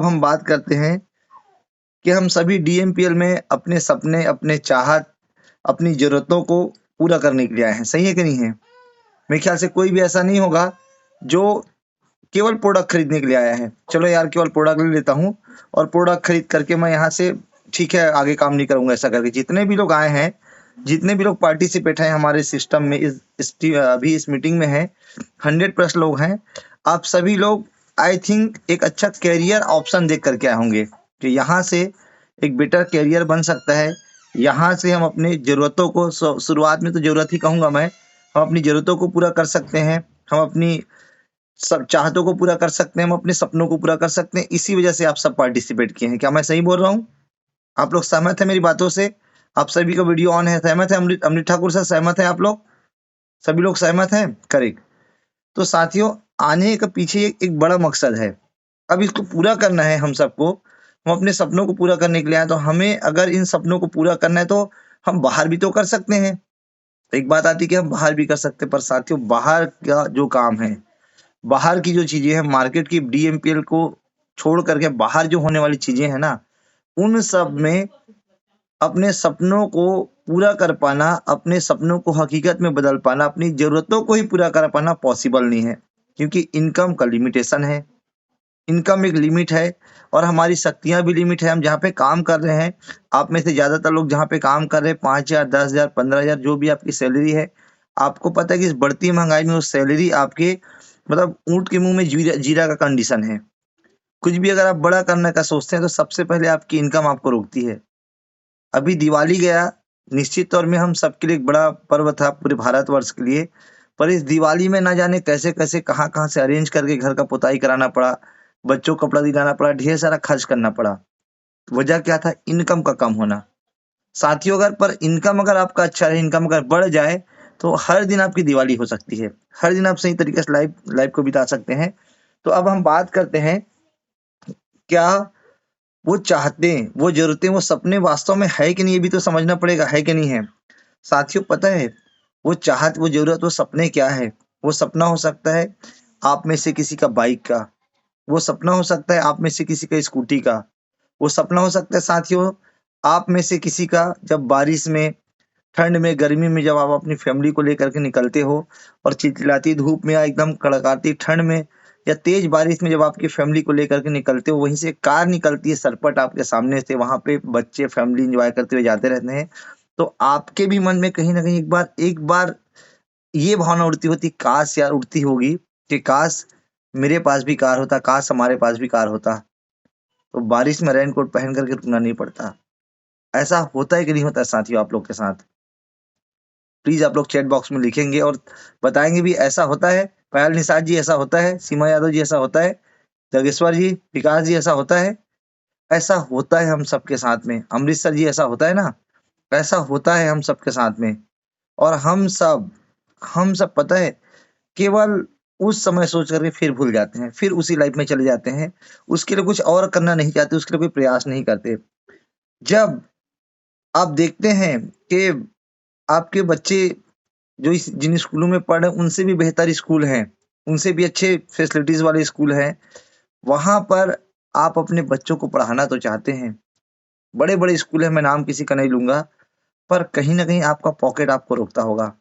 हम बात करते हैं कि हम सभी डीएमपीएल में अपने सपने, अपने चाहत, अपनी ज़रूरतों को पूरा करने के लिए आए हैं। सही है कि नहीं है? मेरे ख्याल से कोई भी ऐसा नहीं होगा जो केवल प्रोडक्ट खरीदने के लिए आया है। चलो यार केवल प्रोडक्ट ले लेता हूँ और प्रोडक्ट खरीद करके मैं यहाँ से ठीक है आगे काम नहीं करूँगा ऐसा करके। जितने भी लोग आए हैं, जितने भी लोग पार्टिसिपेट हैं हमारे सिस्टम में अभी इस मीटिंग में हैं, 100+ लोग हैं। आप सभी लोग आई थिंक एक अच्छा करियर ऑप्शन देख करके आए होंगे कि यहाँ से एक बेटर करियर बन सकता है। यहाँ से हम अपनी ज़रूरतों को शुरुआत में तो ज़रूरत ही कहूँगा मैं, हम अपनी ज़रूरतों को पूरा कर सकते हैं, हम अपनी सब चाहतों को पूरा कर सकते हैं, हम अपने सपनों को पूरा कर सकते हैं। इसी वजह से आप सब पार्टिसिपेट किए हैं। क्या मैं सही बोल रहा हूँ? आप लोग सहमत हैं मेरी बातों से? आप सभी का वीडियो ऑन है, सहमत है? अमृत अमृत ठाकुर सर सहमत हैं आप लोग? सभी लोग सहमत हैं? करेक्ट। तो साथियों, आने का पीछे एक बड़ा मकसद है। अब इसको पूरा करना है हम सबको। हम अपने सपनों को पूरा करने के लिए आए, तो हमें अगर इन सपनों को पूरा करना है तो हम बाहर भी तो कर सकते हैं। एक बात आती है कि हम बाहर भी कर सकते हैं, पर साथियों बाहर का जो काम है, बाहर की जो चीजें हैं, मार्केट की डीएमपीएल को छोड़ करके बाहर जो होने वाली चीजें हैं ना, उन सब में अपने सपनों को पूरा कर पाना, अपने सपनों को हकीकत में बदल पाना, अपनी जरूरतों को ही पूरा कर पाना पॉसिबल नहीं है, क्योंकि इनकम का लिमिटेशन है। इनकम एक लिमिट है और हमारी शक्तियां भी लिमिट है। हम जहाँ पे काम कर रहे हैं, आप में से ज्यादातर लोग जहाँ पे काम कर रहे हैं, 5,000, 10,000, 15,000 जो भी आपकी सैलरी है, आपको पता है कि इस बढ़ती महंगाई में वो सैलरी आपके मतलब ऊंट के मुंह में जीरा जीरा का कंडीशन है। कुछ भी अगर आप बड़ा करने का सोचते हैं तो सबसे पहले आपकी इनकम आपको रोकती है। अभी दिवाली गया, निश्चित तौर में हम सबके लिए एक बड़ा पर्व था पूरे भारतवर्ष के लिए, पर इस दिवाली में ना जाने कैसे कैसे कहाँ कहाँ से अरेंज करके घर का पुताई कराना पड़ा, बच्चों को कपड़ा दिलाना पड़ा, ढेर सारा खर्च करना पड़ा। वजह क्या था? इनकम का कम होना। साथियों अगर पर इनकम अगर आपका अच्छा रहे, इनकम अगर बढ़ जाए, तो हर दिन आपकी दिवाली हो सकती है। हर दिन आप सही तरीके से लाइफ को बिता सकते हैं। तो अब हम बात करते हैं, क्या वो चाहते हैं, वो जरूरतें, वो सपने वास्तव में है कि नहीं, ये भी तो समझना पड़ेगा, है कि नहीं है। साथियों पता है, वो चाहत, वो जरूरत, वो सपने क्या है? वो सपना हो सकता है आप में से किसी का बाइक का, वो सपना हो सकता है आप में से किसी का स्कूटी का, वो सपना हो सकता है साथियों आप में से किसी का जब बारिश में, ठंड में, गर्मी में जब आप अपनी फैमिली को लेकर के निकलते हो और चिलचिलाती धूप में या एकदम कड़काती ठंड में या तेज बारिश में जब आपकी फैमिली को लेकर के निकलते हो, वहीं से एक कार निकलती है सरपट आपके सामने से, वहां पे बच्चे फैमिली एंजॉय करते हुए जाते रहते हैं, तो आपके भी मन में कहीं ना कहीं एक बार ये भावना उड़ती होती, काश यार उड़ती होगी कि काश मेरे पास भी कार होता, काश हमारे पास भी कार होता, तो बारिश में रेनकोट पहन करके रुकना नहीं पड़ता। ऐसा होता है कि नहीं होता है साथियों आप लोग के साथ? प्लीज आप लोग चैट बॉक्स में लिखेंगे और बताएंगे भी ऐसा होता है। पायल निषाद जी ऐसा होता है, सीमा यादव जी ऐसा होता है, जगेश्वर जी, विकास जी ऐसा होता है। ऐसा होता है हम सबके साथ में। अमृतसर जी ऐसा होता है ना, ऐसा होता है हम सबके साथ में। और हम सब पता है केवल उस समय सोच करके फिर भूल जाते हैं, फिर उसी लाइफ में चले जाते हैं, उसके लिए कुछ और करना नहीं चाहते, उसके लिए कोई प्रयास नहीं करते। जब आप देखते हैं कि आपके बच्चे जो जिन स्कूलों में पढ़ रहे हैं उनसे भी बेहतर स्कूल हैं, उनसे भी अच्छे फैसिलिटीज वाले स्कूल हैं, वहां पर आप अपने बच्चों को पढ़ाना तो चाहते हैं। बड़े बड़े स्कूल है, मैं नाम किसी का नहीं लूंगा, पर कहीं ना कहीं आपका पॉकेट आपको रोकता होगा।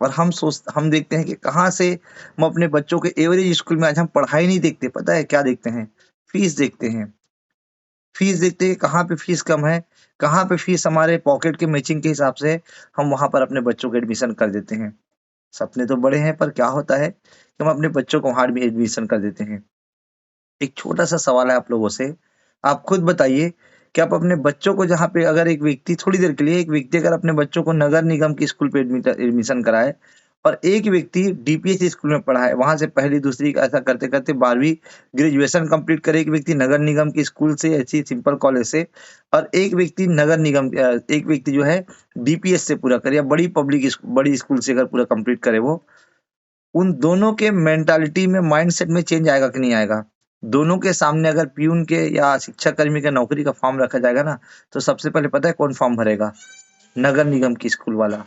और हम देखते हैं कि कहाँ से हम अपने बच्चों के एवरेज स्कूल में, आज हम पढ़ाई नहीं देखते, पता है क्या देखते हैं? फीस देखते हैं। फीस देखते हैं कहाँ पे फीस कम है, कहाँ पे फीस हमारे पॉकेट के मैचिंग के हिसाब से हम वहां पर अपने बच्चों के एडमिशन कर देते हैं। सपने तो बड़े हैं, पर क्या होता है कि हम अपने बच्चों को वहां भी एडमिशन कर देते हैं। एक छोटा सा सवाल है आप लोगों से, आप खुद बताइए कि आप अपने बच्चों को, जहाँ पे अगर एक व्यक्ति थोड़ी देर के लिए, एक व्यक्ति अगर अपने बच्चों को नगर निगम की स्कूल पे एडमिशन कराए और एक व्यक्ति डीपीएस स्कूल में पढ़ाए, वहां से पहली दूसरी ऐसा करते करते 12वीं ग्रेजुएशन कंप्लीट करे, एक व्यक्ति नगर निगम की स्कूल से, ऐसी सिंपल कॉलेज से, और एक व्यक्ति एक व्यक्ति जो है डीपीएस से पूरा करे या बड़ी स्कूल से अगर पूरा कंप्लीट करे, वो उन दोनों के मेंटालिटी में, माइंडसेट में चेंज आएगा कि नहीं आएगा? दोनों के सामने अगर प्यून के या शिक्षा कर्मी का नौकरी का फॉर्म रखा जाएगा ना, तो सबसे पहले पता है कौन फॉर्म भरेगा? नगर निगम की स्कूल वाला।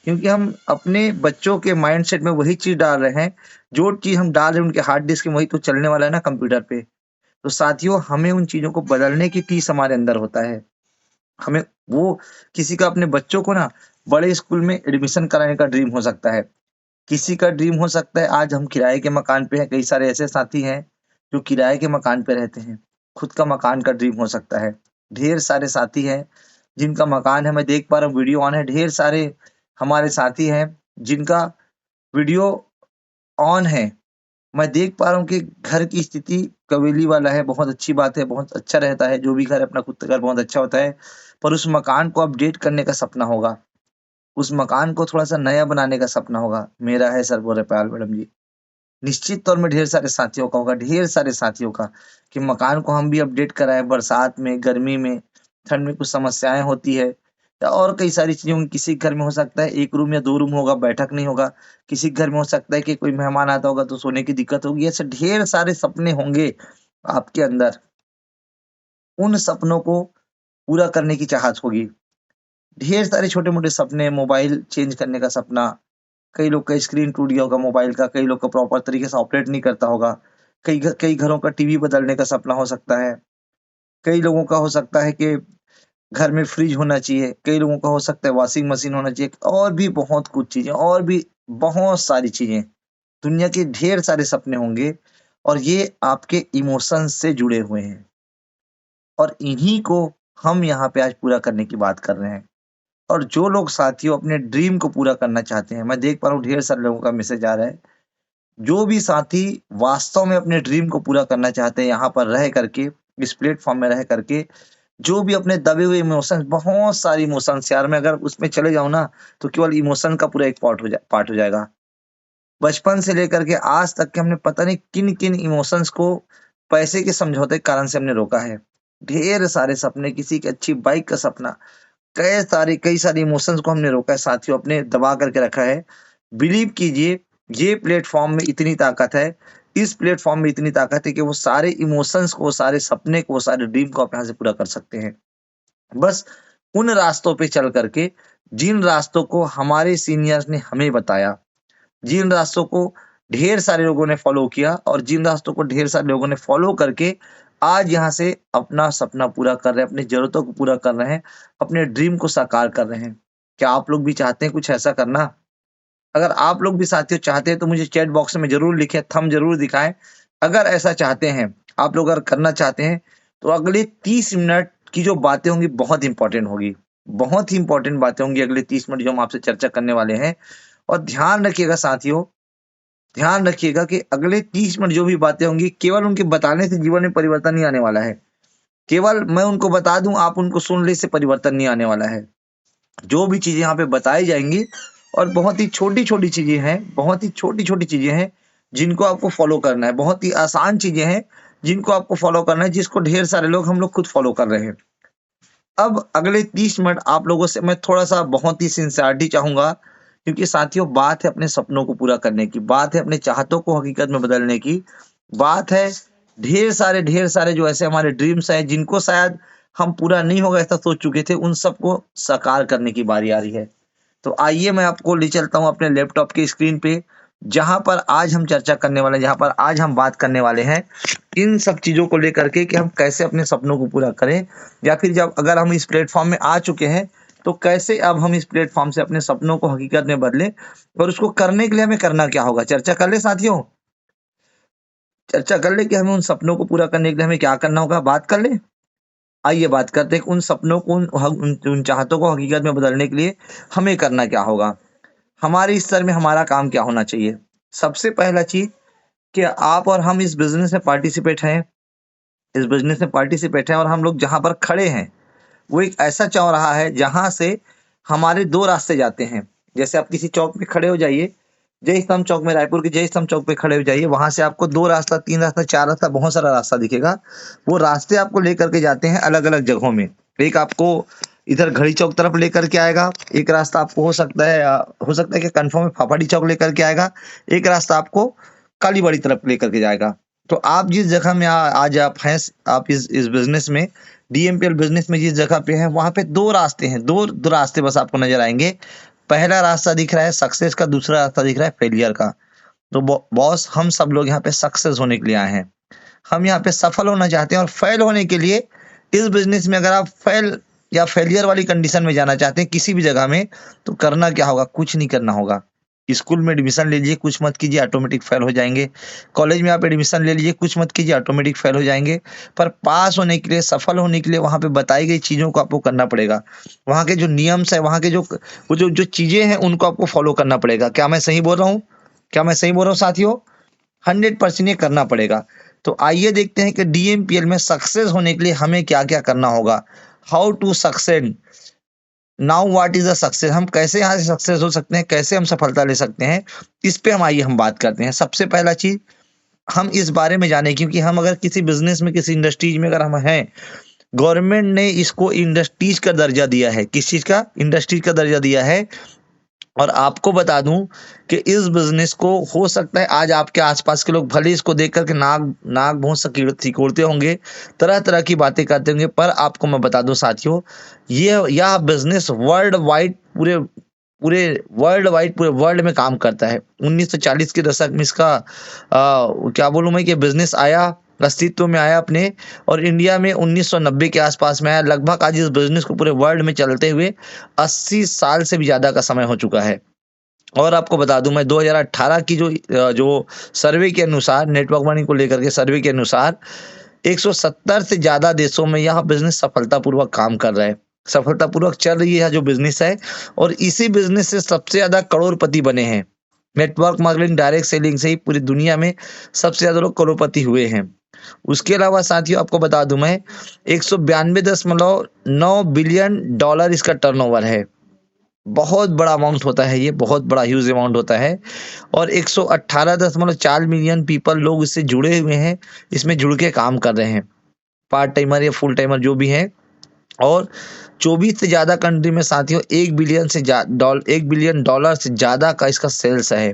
क्योंकि हम अपने बच्चों के माइंडसेट में वही चीज डाल रहे हैं, जो चीज हम डाल रहे हैं उनके हार्ड डिस्क में, वही तो चलने वाला है ना कंप्यूटर पे। तो साथियों, हमें उन चीज़ों को बदलने की टीस हमारे अंदर होता है। हमें वो किसी का अपने बच्चों को ना बड़े स्कूल में एडमिशन कराने का ड्रीम हो सकता है। किसी का ड्रीम हो सकता है आज हम किराए के मकान पे हैं, कई सारे ऐसे साथी हैं जो किराए के मकान पे रहते हैं। खुद का मकान का ड्रीम हो सकता है। ढेर सारे साथी हैं जिनका मकान है, मैं देख पा रहा हूँ वीडियो ऑन है, ढेर सारे हमारे साथी हैं जिनका वीडियो ऑन है। मैं देख पा रहा हूँ कि घर की स्थिति कवेली वाला है, बहुत अच्छी बात है, बहुत अच्छा रहता है, जो भी घर अपना खुद का घर बहुत अच्छा होता है। पर उस मकान को अपडेट करने का सपना होगा, उस मकान को थोड़ा-सा नया बनाने का सपना होगा। मेरा है सर्वोरपाल मैडम जी। निश्चित तौर में ढेर सारे साथियों का होगा, ढेर सारे साथियों का, कि मकान को हम भी अपडेट कराएँ। बरसात में, गर्मी में, ठंड में कुछ समस्याएँ होती है या और कई सारी चीज़ें होंगी। किसी के घर में हो सकता है 1 रूम या 2 रूम होगा, बैठक नहीं होगा। किसी के घर में हो सकता है कि कोई मेहमान आता होगा तो सोने की दिक्कत होगी। ऐसे ढेर सारे सपने होंगे आपके अंदर। उन सपनों को पूरा करने की चाहत होगी। ढेर सारे छोटे-मोटे सपने, मोबाइल चेंज करने का सपना, कई लोग का स्क्रीन टूट गया होगा मोबाइल का, कई लोग का प्रॉपर तरीके से ऑपरेट नहीं करता होगा। कई घरों का टीवी बदलने का सपना हो सकता है। कई लोगों का हो सकता है कि घर में फ्रिज होना चाहिए, कई लोगों का हो सकता है वॉशिंग मशीन होना चाहिए, और भी बहुत कुछ चीज़ें, और भी बहुत सारी चीज़ें। दुनिया के ढेर सारे सपने होंगे और ये आपके इमोशंस से जुड़े हुए हैं और इन्हीं को हम यहाँ पे आज पूरा करने की बात कर रहे हैं। और जो लोग साथियों अपने ड्रीम को पूरा करना चाहते हैं, मैं देख पा रहा हूँ ढेर सारे लोगों का मैसेज आ रहा है। जो भी साथी वास्तव में अपने ड्रीम को पूरा करना चाहते हैं यहाँ पर रह करके, इस प्लेटफ़ॉर्म में रह करके, जो भी अपने दबे हुए इमोशंस, बहुत सारे इमोशंस यार, मैं अगर उसमें चले जाऊँ ना, तो केवल इमोशन का पूरा एक पार्ट हो जाएगा। बचपन से लेकर के आज तक के हमने पता नहीं किन-किन इमोशंस को पैसे के समझौते के कारण से हमने रोका है। ढेर सारे सपने, किसी की अच्छी बाइक का सपना, कई सारे इमोशंस को हमने रोका है साथियों, अपने दबा करके रखा है। बिलीव कीजिए, ये प्लेटफ़ॉर्म में इतनी ताकत है, इस प्लेटफ़ॉर्म में इतनी ताकत है कि वो सारे इमोशंस को, सारे सपने को, सारे ड्रीम को अपने यहाँ से पूरा कर सकते हैं। बस उन रास्तों पे चल करके, जिन रास्तों को हमारे सीनियर्स ने हमें बताया, जिन रास्तों को ढेर सारे लोगों ने फ़ॉलो किया और जिन रास्तों को ढेर सारे लोगों ने फ़ॉलो करके आज यहाँ से अपना सपना पूरा कर रहे हैं, अपनी ज़रूरतों को पूरा कर रहे हैं, अपने ड्रीम को साकार कर रहे हैं। क्या आप लोग भी चाहते हैं कुछ ऐसा करना? अगर आप लोग भी साथियों चाहते हैं तो मुझे चैट बॉक्स में ज़रूर लिखें, थंब ज़रूर दिखाएँ। अगर ऐसा चाहते हैं, आप लोग अगर करना चाहते हैं, तो अगले 30 मिनट की जो बातें होंगी बहुत इम्पोर्टेंट होगी। बहुत ही इम्पोर्टेंट बातें होंगी अगले 30 मिनट जो हम आपसे चर्चा करने वाले हैं। और ध्यान रखिएगा साथियों, ध्यान रखिएगा कि अगले 30 मिनट जो भी बातें होंगी, केवल उनके बताने से जीवन में परिवर्तन नहीं आने वाला है। केवल मैं उनको बता दूँ, आप उनको सुन लें, इससे परिवर्तन नहीं आने वाला है। जो भी चीज़ें यहाँ पे बताई जाएँगी और बहुत ही छोटी-छोटी चीज़ें हैं, बहुत ही छोटी-छोटी चीज़ें हैं, जिनको आपको फ़ॉलो करना है। बहुत ही आसान चीज़ें हैं, जिनको आपको फ़ॉलो करना है, जिसको ढेर सारे लोग, हम लोग खुद फ़ॉलो कर रहे हैं। अब अगले 30 मिनट आप लोगों से मैं थोड़ा-सा बहुत ही सिंसियरिटी चाहूँगा, क्योंकि साथियों बात है अपने सपनों को पूरा करने की, बात है अपने चाहतों को हकीकत में बदलने की, बात है ढेर सारे जो ऐसे हमारे ड्रीम्स हैं, जिनको शायद हम पूरा नहीं होगा ऐसा सोच चुके थे, उन सबको साकार करने की बारी आ रही है। तो आइए मैं आपको ले चलता हूँ अपने लैपटॉप की स्क्रीन पे, जहाँ पर आज हम चर्चा करने वाले हैं, जहाँ पर आज हम बात करने वाले हैं, इन सब चीज़ों को लेकर के कि हम कैसे अपने सपनों को पूरा करें, या फिर जब अगर हम इस प्लेटफ़ॉर्म में आ चुके हैं, तो कैसे अब हम इस प्लेटफ़ॉर्म से अपने सपनों को हकीकत में बदलें और उसको करने के लिए हमें करना क्या होगा? चर्चा कर लें साथियों? चर्चा कर लें कि हमें उन सपनों को पूरा करने के लिए हमें क्या करना होगा? बात कर लें? आइए बात करते हैं कि उन सपनों को, उन चाहतों को हकीकत में बदलने के लिए हमें करना क्या होगा? हमारे स्तर में हमारा काम क्या होना चाहिए? सबसे पहला चीज़ कि आप और हम इस बिज़नेस में पार्टिसिपेट हैं, इस बिज़नेस में पार्टिसिपेट हैं और हम लोग जहाँ पर खड़े हैं, वो एक ऐसा चौराहा है जहाँ से हमारे 2 रास्ते जाते हैं। जैसे आप किसी चौक पे खड़े हो जाइए, जय स्तंभ चौक में, रायपुर के जय स्तंभ चौक पे खड़े हो जाइए, वहाँ से आपको 2 रास्ता, 3 रास्ता, 4 रास्ता, बहुत सारा रास्ता दिखेगा। वो रास्ते आपको लेकर के जाते हैं अलग-अलग जगहों में। एक आपको इधर घड़ी चौक तरफ लेकर के आएगा, एक रास्ता आपको हो सकता है कि कन्फर्म में फाफाडी चौक लेकर के आएगा, एक रास्ता आपको कालीबाड़ी तरफ लेकर के जाएगा। तो आप जिस जगह में आज आप हैं, आप इस बिज़नेस में, डीएमपीएल बिज़नेस में जिस जगह पे हैं, वहाँ पे 2 रास्ते हैं, 2 रास्ते बस आपको नज़र आएँगे। पहला रास्ता दिख रहा है सक्सेस का, दूसरा रास्ता दिख रहा है फेलियर का। तो बॉस हम सब लोग यहाँ पे सक्सेस होने के लिए आए हैं। हम यहाँ पे सफल होना चाहते हैं, और फेल होने के लिए इस बिजनेस में अगर आप फेल या फेलियर वाली कंडीशन में जाना चाहते हैं किसी भी जगह में, तो करना क्या होगा? कुछ नहीं करना होगा। स्कूल में एडमिशन ले लीजिए, कुछ मत कीजिए, ऑटोमेटिक फेल हो जाएंगे। कॉलेज में आप एडमिशन ले लीजिए, कुछ मत कीजिए, ऑटोमेटिक फेल हो जाएंगे। पर पास होने के लिए, सफल होने के लिए वहां पे बताई गई चीजों को आपको करना पड़ेगा। वहां के जो नियम्स है, वहां के जो वो जो चीजें हैं, उनको आपको फॉलो करना पड़ेगा। क्या मैं सही बोल रहा हूँ? क्या मैं सही बोल रहा हूँ साथियों? 100% ये करना पड़ेगा। तो आइए देखते हैं कि डीएमपीएल में सक्सेस होने के लिए हमें क्या क्या करना होगा। How to succeed, now what is the success, हम कैसे यहाँ से सक्सेस हो सकते हैं, कैसे हम सफलता ले सकते हैं, इस पे हम बात करते हैं। सबसे पहला चीज हम इस बारे में जाने, क्योंकि हम अगर किसी बिजनेस में, किसी इंडस्ट्रीज में अगर हम हैं, गवर्नमेंट ने इसको इंडस्ट्रीज का दर्जा दिया है। किस चीज का? इंडस्ट्रीज का दर्जा दिया है। और आपको बता दूं कि इस बिजनेस को, हो सकता है आज आपके आसपास के लोग भले इसको देख करके नाक नाक बहुत सिकोड़ते होंगे, तरह तरह की बातें करते होंगे, पर आपको मैं बता दूं साथियों, ये यह बिजनेस वर्ल्ड वाइड, पूरे पूरे पूरे वर्ल्ड में काम करता है। 1940 के दशक में इसका क्या बोलूं मैं, कि बिजनेस आया, अस्तित्व में आया अपने, और इंडिया में 1990 के आसपास में आया। लगभग आज इस बिजनेस को पूरे वर्ल्ड में चलते हुए 80 साल से भी ज्यादा का समय हो चुका है। और आपको बता दूं मैं, 2018 की जो सर्वे के अनुसार, नेटवर्क मार्केटिंग को लेकर के सर्वे के अनुसार, 170 से ज्यादा देशों में यह बिजनेस सफलतापूर्वक काम कर रहा है, सफलतापूर्वक चल रही है जो बिजनेस है। और इसी बिजनेस से सबसे ज्यादा करोड़पति बने हैं। नेटवर्क मार्केटिंग, डायरेक्ट सेलिंग से ही पूरी दुनिया में सबसे ज्यादा लोग करोड़पति हुए हैं। उसके अलावा साथियों आपको बता दूं मैं, 192.9 बिलियन डॉलर इसका टर्नओवर है। बहुत बड़ा अमाउंट होता है, ये बहुत बड़ा ह्यूज अमाउंट होता है। और 118.4 मिलियन पीपल लोग इससे जुड़े हुए हैं, इसमें जुड़ के काम कर रहे हैं, पार्ट टाइमर या फुल टाइमर जो भी है। और 24 से ज्यादा कंट्री में साथियों 1 बिलियन डॉलर से ज्यादा का इसका सेल्स है।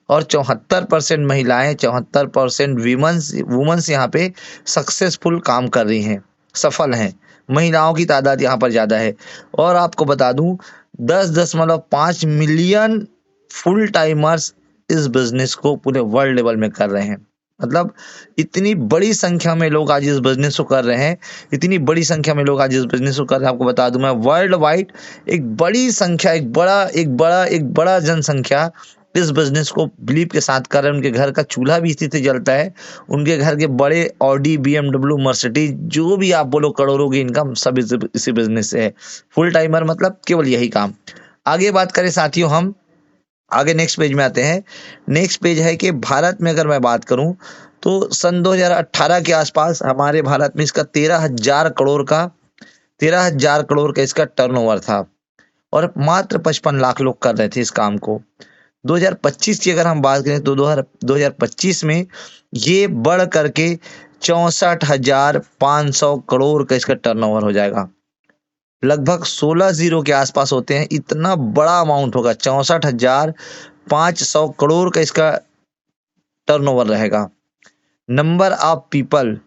और 74% महिलाएं, 74% वुमेन्स यहाँ पे सक्सेसफुल काम कर रही हैं, सफल हैं। महिलाओं की तादाद यहाँ पर ज्यादा है। और आपको बता दूं, 10.5 मिलियन फुल टाइमर्स इस बिजनेस को पूरे वर्ल्ड लेवल में कर रहे हैं। मतलब इतनी बड़ी संख्या में लोग आज इस बिजनेस को कर रहे हैं, इतनी बड़ी संख्या में लोग आज इस बिजनेस को कर रहे हैं। आपको बता दूं मैं, वर्ल्ड वाइड एक बड़ी संख्या, एक बड़ा जनसंख्या इस बिजनेस को बिलीव के साथ कर रहे हैं। उनके घर का चूल्हा भी इसी से जलता है, उनके घर के बड़े ऑडी, BMW, मर्सिडीज, जो भी आप बोलो करोड़ों की इनकम, सब इसी बिजनेस से है। फुल टाइमर मतलब केवल यही काम। आगे बात करें साथियों, हम आगे नेक्स्ट पेज में आते हैं। नेक्स्ट पेज है कि भारत में अगर मैं बात करूं, तो सन 2018 के आसपास हमारे भारत में इसका 13,000 करोड़ का इसका टर्नओवर था। और मात्र 55 लाख लोग कर रहे थे इस काम को। 2025 की अगर हम बात करें, तो 2025 में ये बढ़ करके 64,500 करोड़ का इसका टर्नओवर हो जाएगा। लगभग 16 जीरो के आसपास होते हैं, इतना बड़ा अमाउंट होगा। 64,500 करोड़ का इसका टर्नओवर रहेगा। नंबर ऑफ पीपल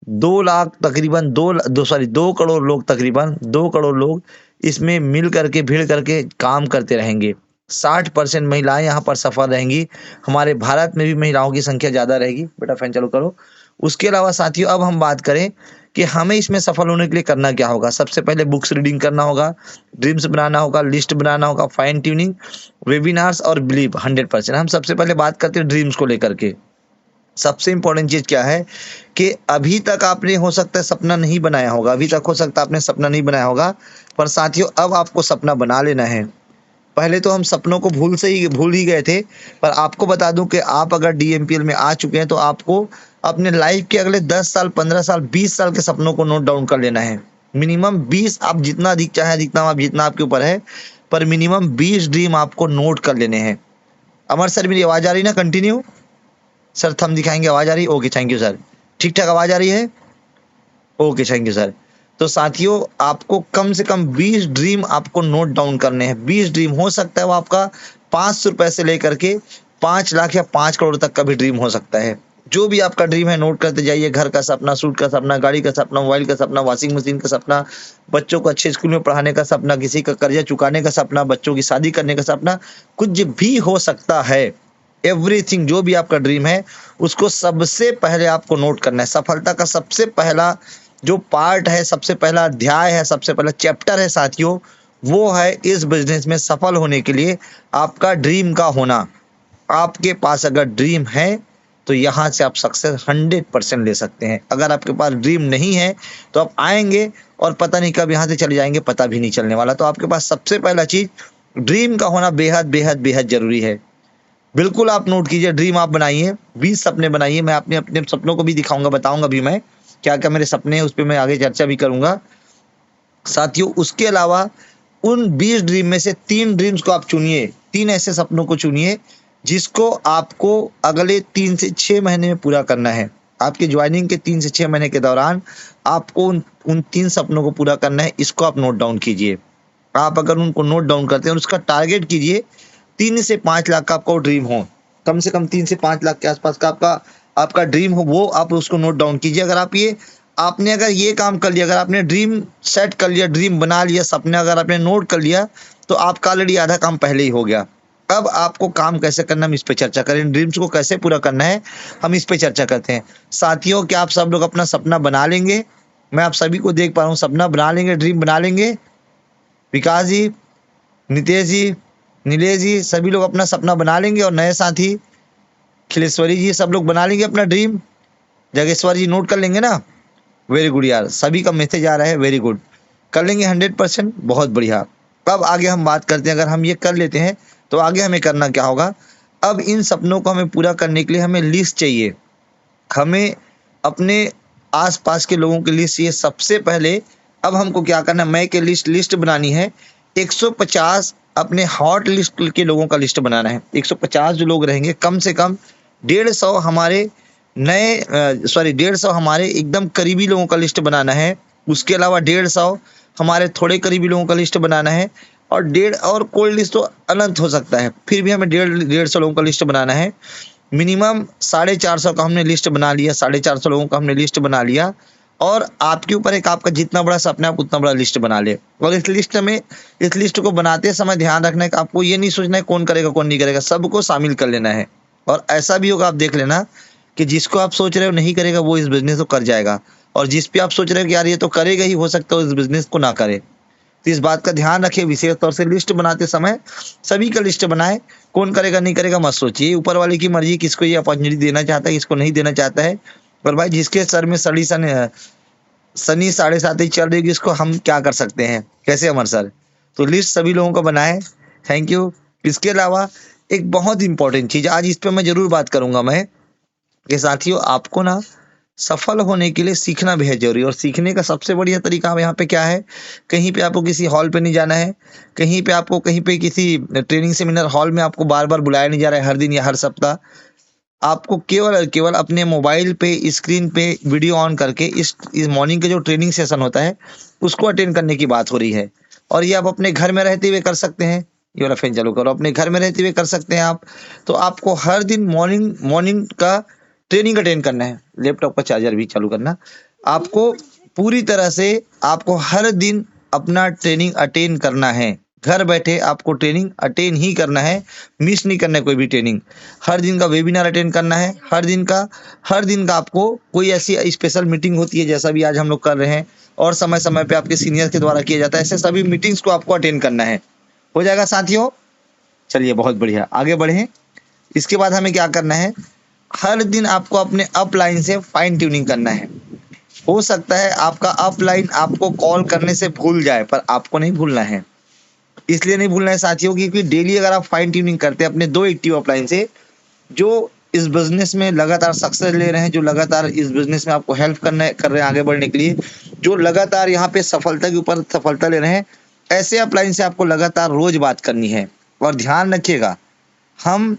2 लाख तकरीबन, 2 करोड़ लोग, तकरीबन 2 करोड़ लोग इसमें मिल करके, भीड़ करके काम करते रहेंगे। 60% महिलाएं यहाँ पर सफल रहेंगी। हमारे भारत में भी महिलाओं की संख्या ज्यादा रहेगी। बेटा फैन चालू करो। उसके अलावा साथियों अब हम बात करें कि हमें इसमें सफल होने के लिए करना क्या होगा। सबसे पहले बुक्स रीडिंग करना होगा, ड्रीम्स बनाना होगा, लिस्ट बनाना होगा, फाइन ट्यूनिंग, वेबिनार्स और बिलीव 100%। हम सबसे पहले बात करते हैं ड्रीम्स को लेकर के। सबसे इंपॉर्टेंट चीज क्या है कि अभी तक आपने हो सकता है सपना नहीं बनाया होगा, अभी तक हो सकता है आपने सपना नहीं बनाया होगा, पर साथियों अब आपको सपना बना लेना है। पहले तो हम सपनों को भूल ही गए थे, पर आपको बता दूं कि आप अगर डीएमपीएल में आ चुके हैं, तो आपको अपने लाइफ के अगले 10 साल, 15 साल, 20 साल के सपनों को नोट डाउन कर लेना है। मिनिमम 20, आप जितना अधिक चाहे जितना आपके ऊपर है, पर मिनिमम 20 ड्रीम आपको नोट कर लेने हैं। अमर सर, मेरी आवाज आ रही ना? कंटिन्यू सर, थंब दिखाएंगे, आवाज आ रही? Okay, thank you sir. ठीक ठाक आवाज आ रही है? Okay, thank you sir. तो साथियों आपको कम से कम 20 ड्रीम आपको नोट डाउन करने हैं। 20 ड्रीम हो सकता है वो आपका 500 रुपए से लेकर के 5 लाख या 5 करोड़ तक का भी ड्रीम हो सकता है। जो भी आपका ड्रीम है नोट करते जाइए। घर का सपना, सूट का सपना, गाड़ी का सपना, मोबाइल का सपना, वॉशिंग मशीन का सपना, बच्चों को अच्छे स्कूल में पढ़ाने का सपना, किसी का कर्जा चुकाने का सपना, बच्चों की शादी करने का सपना, कुछ भी हो सकता है। एवरीथिंग, जो भी आपका ड्रीम है उसको सबसे पहले आपको नोट करना है। सफलता का सबसे पहला जो पार्ट है, सबसे पहला अध्याय है, सबसे पहला चैप्टर है साथियों, वो है इस बिजनेस में सफल होने के लिए आपका ड्रीम का होना। आपके पास अगर ड्रीम है तो यहाँ से आप सक्सेस 100% ले सकते हैं। अगर आपके पास ड्रीम नहीं है तो आप आएंगे और पता नहीं कब यहाँ से चले जाएंगे, पता भी नहीं चलने वाला। तो आपके पास सबसे पहला चीज ड्रीम का होना बेहद बेहद बेहद जरूरी है। बिल्कुल आप नोट कीजिए, ड्रीम आप बनाइए, 20 सपने बनाइए। मैं अपने अपने सपनों को भी दिखाऊंगा, बताऊंगा भी मैं क्या क्या मेरे सपने हैं, उस पर मैं आगे चर्चा भी करूंगा साथियों। उसके अलावा उन 20 ड्रीम में से 3 ड्रीम्स को आप चुनिए, 3 ऐसे सपनों को चुनिए जिसको आपको अगले 3 से 6 महीने में पूरा करना है। आपकी ज्वाइनिंग के 3 से 6 महीने के दौरान आपको उन 3 सपनों को पूरा करना है। इसको आप नोट डाउन कीजिए। आप अगर उनको नोट डाउन करते हैं और उसका टारगेट कीजिए 3 से 5 लाख का आपका ड्रीम हो, कम से कम 3 से 5 लाख के आसपास का आपका ड्रीम हो, वो आप उसको नोट डाउन कीजिए। अगर आपने अगर ये काम कर लिया, अगर आपने ड्रीम सेट कर लिया, ड्रीम बना लिया, सपने अगर आपने नोट कर लिया, तो आपका ऑलरेडी आधा काम पहले ही हो गया। अब आपको काम कैसे करना, हम इस पे चर्चा करें। ड्रीम्स को कैसे पूरा करना है, हम इस पे चर्चा करते हैं साथियों। क्या आप सब लोग अपना सपना बना लेंगे? मैं आप सभी को देख पा रहा हूँ, सपना बना लेंगे, ड्रीम बना लेंगे। विकास जी, नितेश जी, नीलेश जी, सभी लोग अपना सपना बना लेंगे। और नए साथी खिलेश्वरी जी, सब लोग बना लेंगे अपना ड्रीम। जगेश्वर जी नोट कर लेंगे ना? वेरी गुड यार, सभी का मैसेज आ रहा है, वेरी गुड, कर लेंगे 100%, बहुत बढ़िया। अब आगे हम बात करते हैं, अगर हम ये कर लेते हैं तो आगे हमें करना क्या होगा। अब इन सपनों को हमें पूरा करने के लिए हमें लिस्ट चाहिए, हमें अपने आसपास के लोगों की लिस्ट चाहिए सबसे पहले। अब हमको क्या करना है, मैं के लिस्ट बनानी है। 150 अपने हॉट लिस्ट के लोगों का लिस्ट बनाना है। 150 जो लोग रहेंगे, कम से कम 150 हमारे 150 हमारे एकदम करीबी लोगों का लिस्ट बनाना है। उसके अलावा 150 हमारे थोड़े करीबी लोगों का लिस्ट बनाना है। और कोल्ड लिस्ट तो अनंत हो सकता है, फिर भी हमें 150 लोगों का लिस्ट बनाना है। मिनिमम 450 का हमने लिस्ट बना लिया, 450 लोगों का हमने लिस्ट बना लिया। और आपके ऊपर एक, आपका जितना बड़ा सपना है आप उतना बड़ा लिस्ट बना ले। और इस लिस्ट को बनाते समय ध्यान रखना है कि आपको ये नहीं सोचना है कौन करेगा कौन नहीं करेगा, सबको शामिल कर लेना है। और ऐसा भी होगा, आप देख लेना कि जिसको आप सोच रहे हो नहीं करेगा वो इस बिजनेस को कर जाएगा, और जिस पे आप सोच रहे हो कि यार ये तो करेगा ही, हो सकता है इस बिजनेस को ना करे। तो इस बात का ध्यान रखें, विशेष तौर से लिस्ट बनाते समय सभी का लिस्ट बनाए। कौन करेगा नहीं करेगा मत सोचिए, ऊपर वाले की मर्जी, किसको ये अपॉर्चुनिटी देना चाहता है, किसको नहीं देना चाहता है। और भाई जिसके सर में शनि 7.5 ही चल रही है, इसको हम क्या कर सकते हैं, कैसे अमर सर। तो लिस्ट सभी लोगों को बनाए, थैंक यू। इसके अलावा एक बहुत इंपॉर्टेंट चीज, आज इस पर मैं जरूर बात करूंगा मैं, कि साथियों आपको ना सफल होने के लिए सीखना बेहद जरूरी है। और सीखने का सबसे बढ़िया तरीका यहाँ पे क्या है, कहीं पे आपको किसी हॉल पे नहीं जाना है, कहीं पे आपको कहीं पे किसी ट्रेनिंग सेमिनार हॉल में आपको बार बार बुलाया नहीं जा रहा है हर दिन या हर सप्ताह। आपको केवल और केवल अपने मोबाइल पे स्क्रीन पे वीडियो ऑन करके इस मॉर्निंग के जो ट्रेनिंग सेशन होता है उसको अटेंड करने की बात हो रही है। और ये आप अपने घर में रहते हुए कर सकते हैं। ये वाला फैन चालू करो, अपने घर में रहते हुए कर सकते हैं आप। तो आपको हर दिन मॉर्निंग का ट्रेनिंग अटेंड करना है। लैपटॉप का चार्जर भी चालू करना, आपको पूरी तरह से आपको हर दिन अपना ट्रेनिंग अटेंड करना है। घर बैठे आपको ट्रेनिंग अटेंड ही करना है, मिस नहीं करना है कोई भी ट्रेनिंग। हर दिन का वेबिनार अटेंड करना है, हर दिन का आपको कोई ऐसी स्पेशल मीटिंग होती है जैसा भी आज हम लोग कर रहे हैं, और समय समय पे आपके सीनियर के द्वारा किया जाता है, ऐसे सभी मीटिंग्स को आपको अटेंड करना है। हो जाएगा साथियों? चलिए बहुत बढ़िया, आगे बढ़े। इसके बाद हमें क्या करना है, हर दिन आपको अपने अपलाइन से फाइन ट्यूनिंग करना है। हो सकता है आपका अपलाइन आपको कॉल करने से भूल जाए, पर आपको नहीं भूलना है। इसलिए नहीं भूलना है साथियों क्योंकि डेली अगर आप फाइन ट्यूनिंग करते हैं अपने 2 एक्टिव अपलाइन से, जो इस बिजनेस में लगातार सक्सेस ले रहे हैं, जो लगातार इस बिजनेस में आपको हेल्प कर रहे हैं आगे बढ़ने के लिए, जो लगातार यहाँ पे सफलता के ऊपर सफलता ले रहे हैं, ऐसे अपलाइन से आपको लगातार रोज बात करनी है। और ध्यान रखिएगा, हम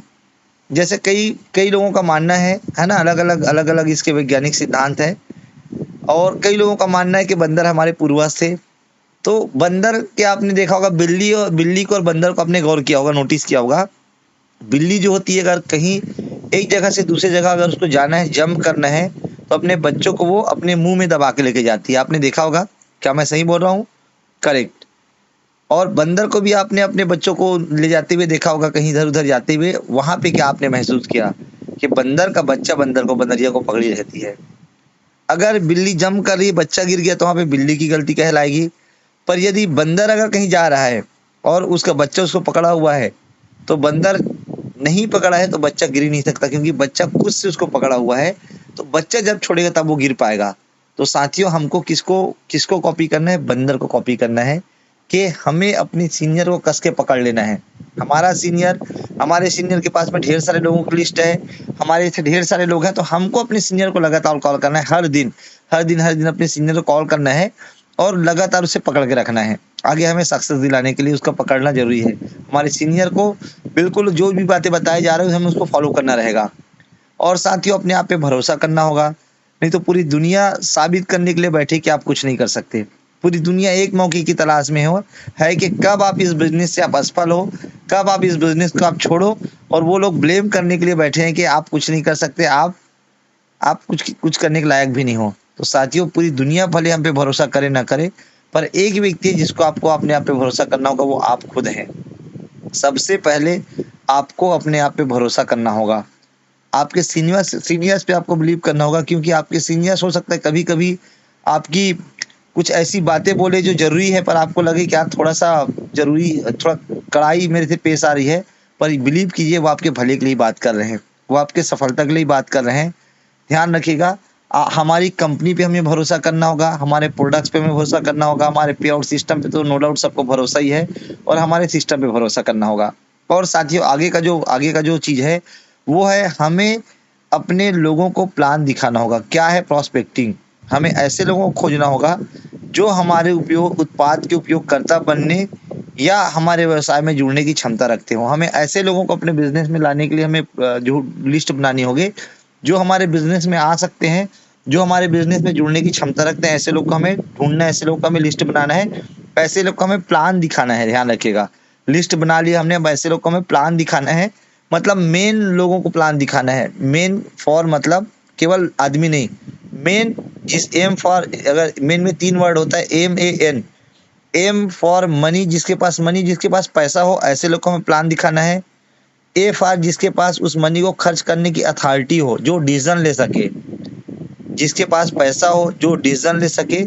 जैसे कई लोगों का मानना है ना, अलग अलग इसके वैज्ञानिक सिद्धांत है। और कई लोगों का मानना है कि बंदर हमारे पूर्वज थे। तो बंदर के आपने देखा होगा, बिल्ली को और बंदर को आपने गौर किया होगा, नोटिस किया होगा। बिल्ली जो होती है अगर कहीं एक जगह से दूसरी जगह अगर उसको जाना है, जंप करना है, तो अपने बच्चों को वो अपने मुंह में दबा के लेके जाती है। आपने देखा होगा, क्या मैं सही बोल रहा हूँ? करेक्ट। और बंदर को भी आपने अपने बच्चों को ले जाते हुए देखा होगा, कहीं इधर उधर जाते हुए, वहां पे क्या आपने महसूस किया कि बंदर का बच्चा बंदर को, बंदरिया को पकड़ी रहती है। अगर बिल्ली जंप कर रही है, बच्चा गिर गया, तो वहां पे बिल्ली की गलती कहलाएगी। पर यदि बंदर अगर कहीं जा रहा है और उसका बच्चा उसको पकड़ा हुआ है, तो बंदर नहीं पकड़ा है तो बच्चा गिर ही नहीं सकता, क्योंकि बच्चा खुद से उसको पकड़ा हुआ है। तो बच्चा जब छोड़ेगा तब वो गिर पाएगा। तो साथियों, हमको किसको किसको कॉपी करना है? बंदर को कॉपी करना है कि हमें अपनी सीनियर को कस के पकड़ लेना है। हमारा सीनियर, हमारे सीनियर के पास में ढेर सारे लोगों की लिस्ट है, हमारे इथे ढेर सारे लोग हैं, तो हमको अपने सीनियर को लगातार कॉल करना है, हर दिन अपने सीनियर को कॉल करना है और लगातार उसे पकड़ के रखना है। आगे हमें सक्सेस दिलाने के लिए उसका पकड़ना जरूरी है। हमारे सीनियर को बिल्कुल जो भी बातें बताई जा रही है हमें उसको फॉलो करना रहेगा। और साथियों, अपने आप पे भरोसा करना होगा, नहीं तो पूरी दुनिया साबित करने के लिए बैठी कि आप कुछ नहीं कर सकते। पूरी दुनिया एक मौके की तलाश में है कि कब आप इस बिजनेस से आप असफल हो, कब आप इस बिजनेस को आप छोड़ो, और वो लोग ब्लेम करने के लिए बैठे हैं कि आप कुछ नहीं कर सकते, आप कुछ कुछ करने के लायक भी नहीं हो। तो साथियों, पूरी दुनिया भले हम पे भरोसा करे ना करे, पर एक व्यक्ति है जिसको आपको अपने आप पे भरोसा करना होगा, वो आप खुद हैं। सबसे पहले आपको अपने आप पे भरोसा करना होगा। आपके सीनियर्स पे आपको बिलीव करना होगा, क्योंकि आपके सीनियर्स हो सकता है कभी कभी आपकी कुछ ऐसी बातें बोले जो जरूरी है, पर आपको लगे कि यार थोड़ा सा जरूरी, थोड़ा कड़ाई मेरे से पेश आ रही है, पर बिलीव कीजिए वो आपके भले के लिए बात कर रहे हैं, वो आपके सफलता के लिए बात कर रहे हैं। ध्यान रखिएगा, हमारी कंपनी पे हमें भरोसा करना होगा, हमारे प्रोडक्ट्स पे हमें भरोसा करना होगा, हमारे पे आउट सिस्टम पे तो नो डाउट सबको भरोसा ही है, और हमारे सिस्टम पे भरोसा करना होगा। और साथियों, आगे का जो चीज है वो है हमें अपने लोगों को प्लान दिखाना होगा। क्या है? प्रोस्पेक्टिंग। हमें ऐसे लोगों को खोजना होगा जो हमारे उत्पाद के उपयोगकर्ता बनने या हमारे व्यवसाय में जुड़ने की क्षमता रखते हो। हमें ऐसे लोगों को अपने बिजनेस में लाने के लिए हमें जो लिस्ट बनानी होगी, जो हमारे बिजनेस में आ सकते हैं, जो हमारे बिजनेस में जुड़ने की क्षमता रखते हैं, ऐसे लोग को हमें ढूंढना है, ऐसे लोग को हमें लिस्ट बनाना है, ऐसे लोग को हमें प्लान दिखाना है। ध्यान रखिएगा, लिस्ट बना लिया हमने, अब ऐसे लोग को हमें प्लान दिखाना है, मतलब मेन लोगों को प्लान दिखाना है। मेन फॉर मतलब केवल आदमी नहीं, मेन, जिस एम फॉर, अगर मेन में 3 वर्ड होता है, MAN, एम फॉर मनी, जिसके पास पैसा हो, ऐसे लोग को हमें प्लान दिखाना है। ए फॉर जिसके पास उस मनी को खर्च करने की अथॉरिटी हो, जो डिसीजन ले सके, जिसके पास पैसा हो, जो डिसीजन ले सके।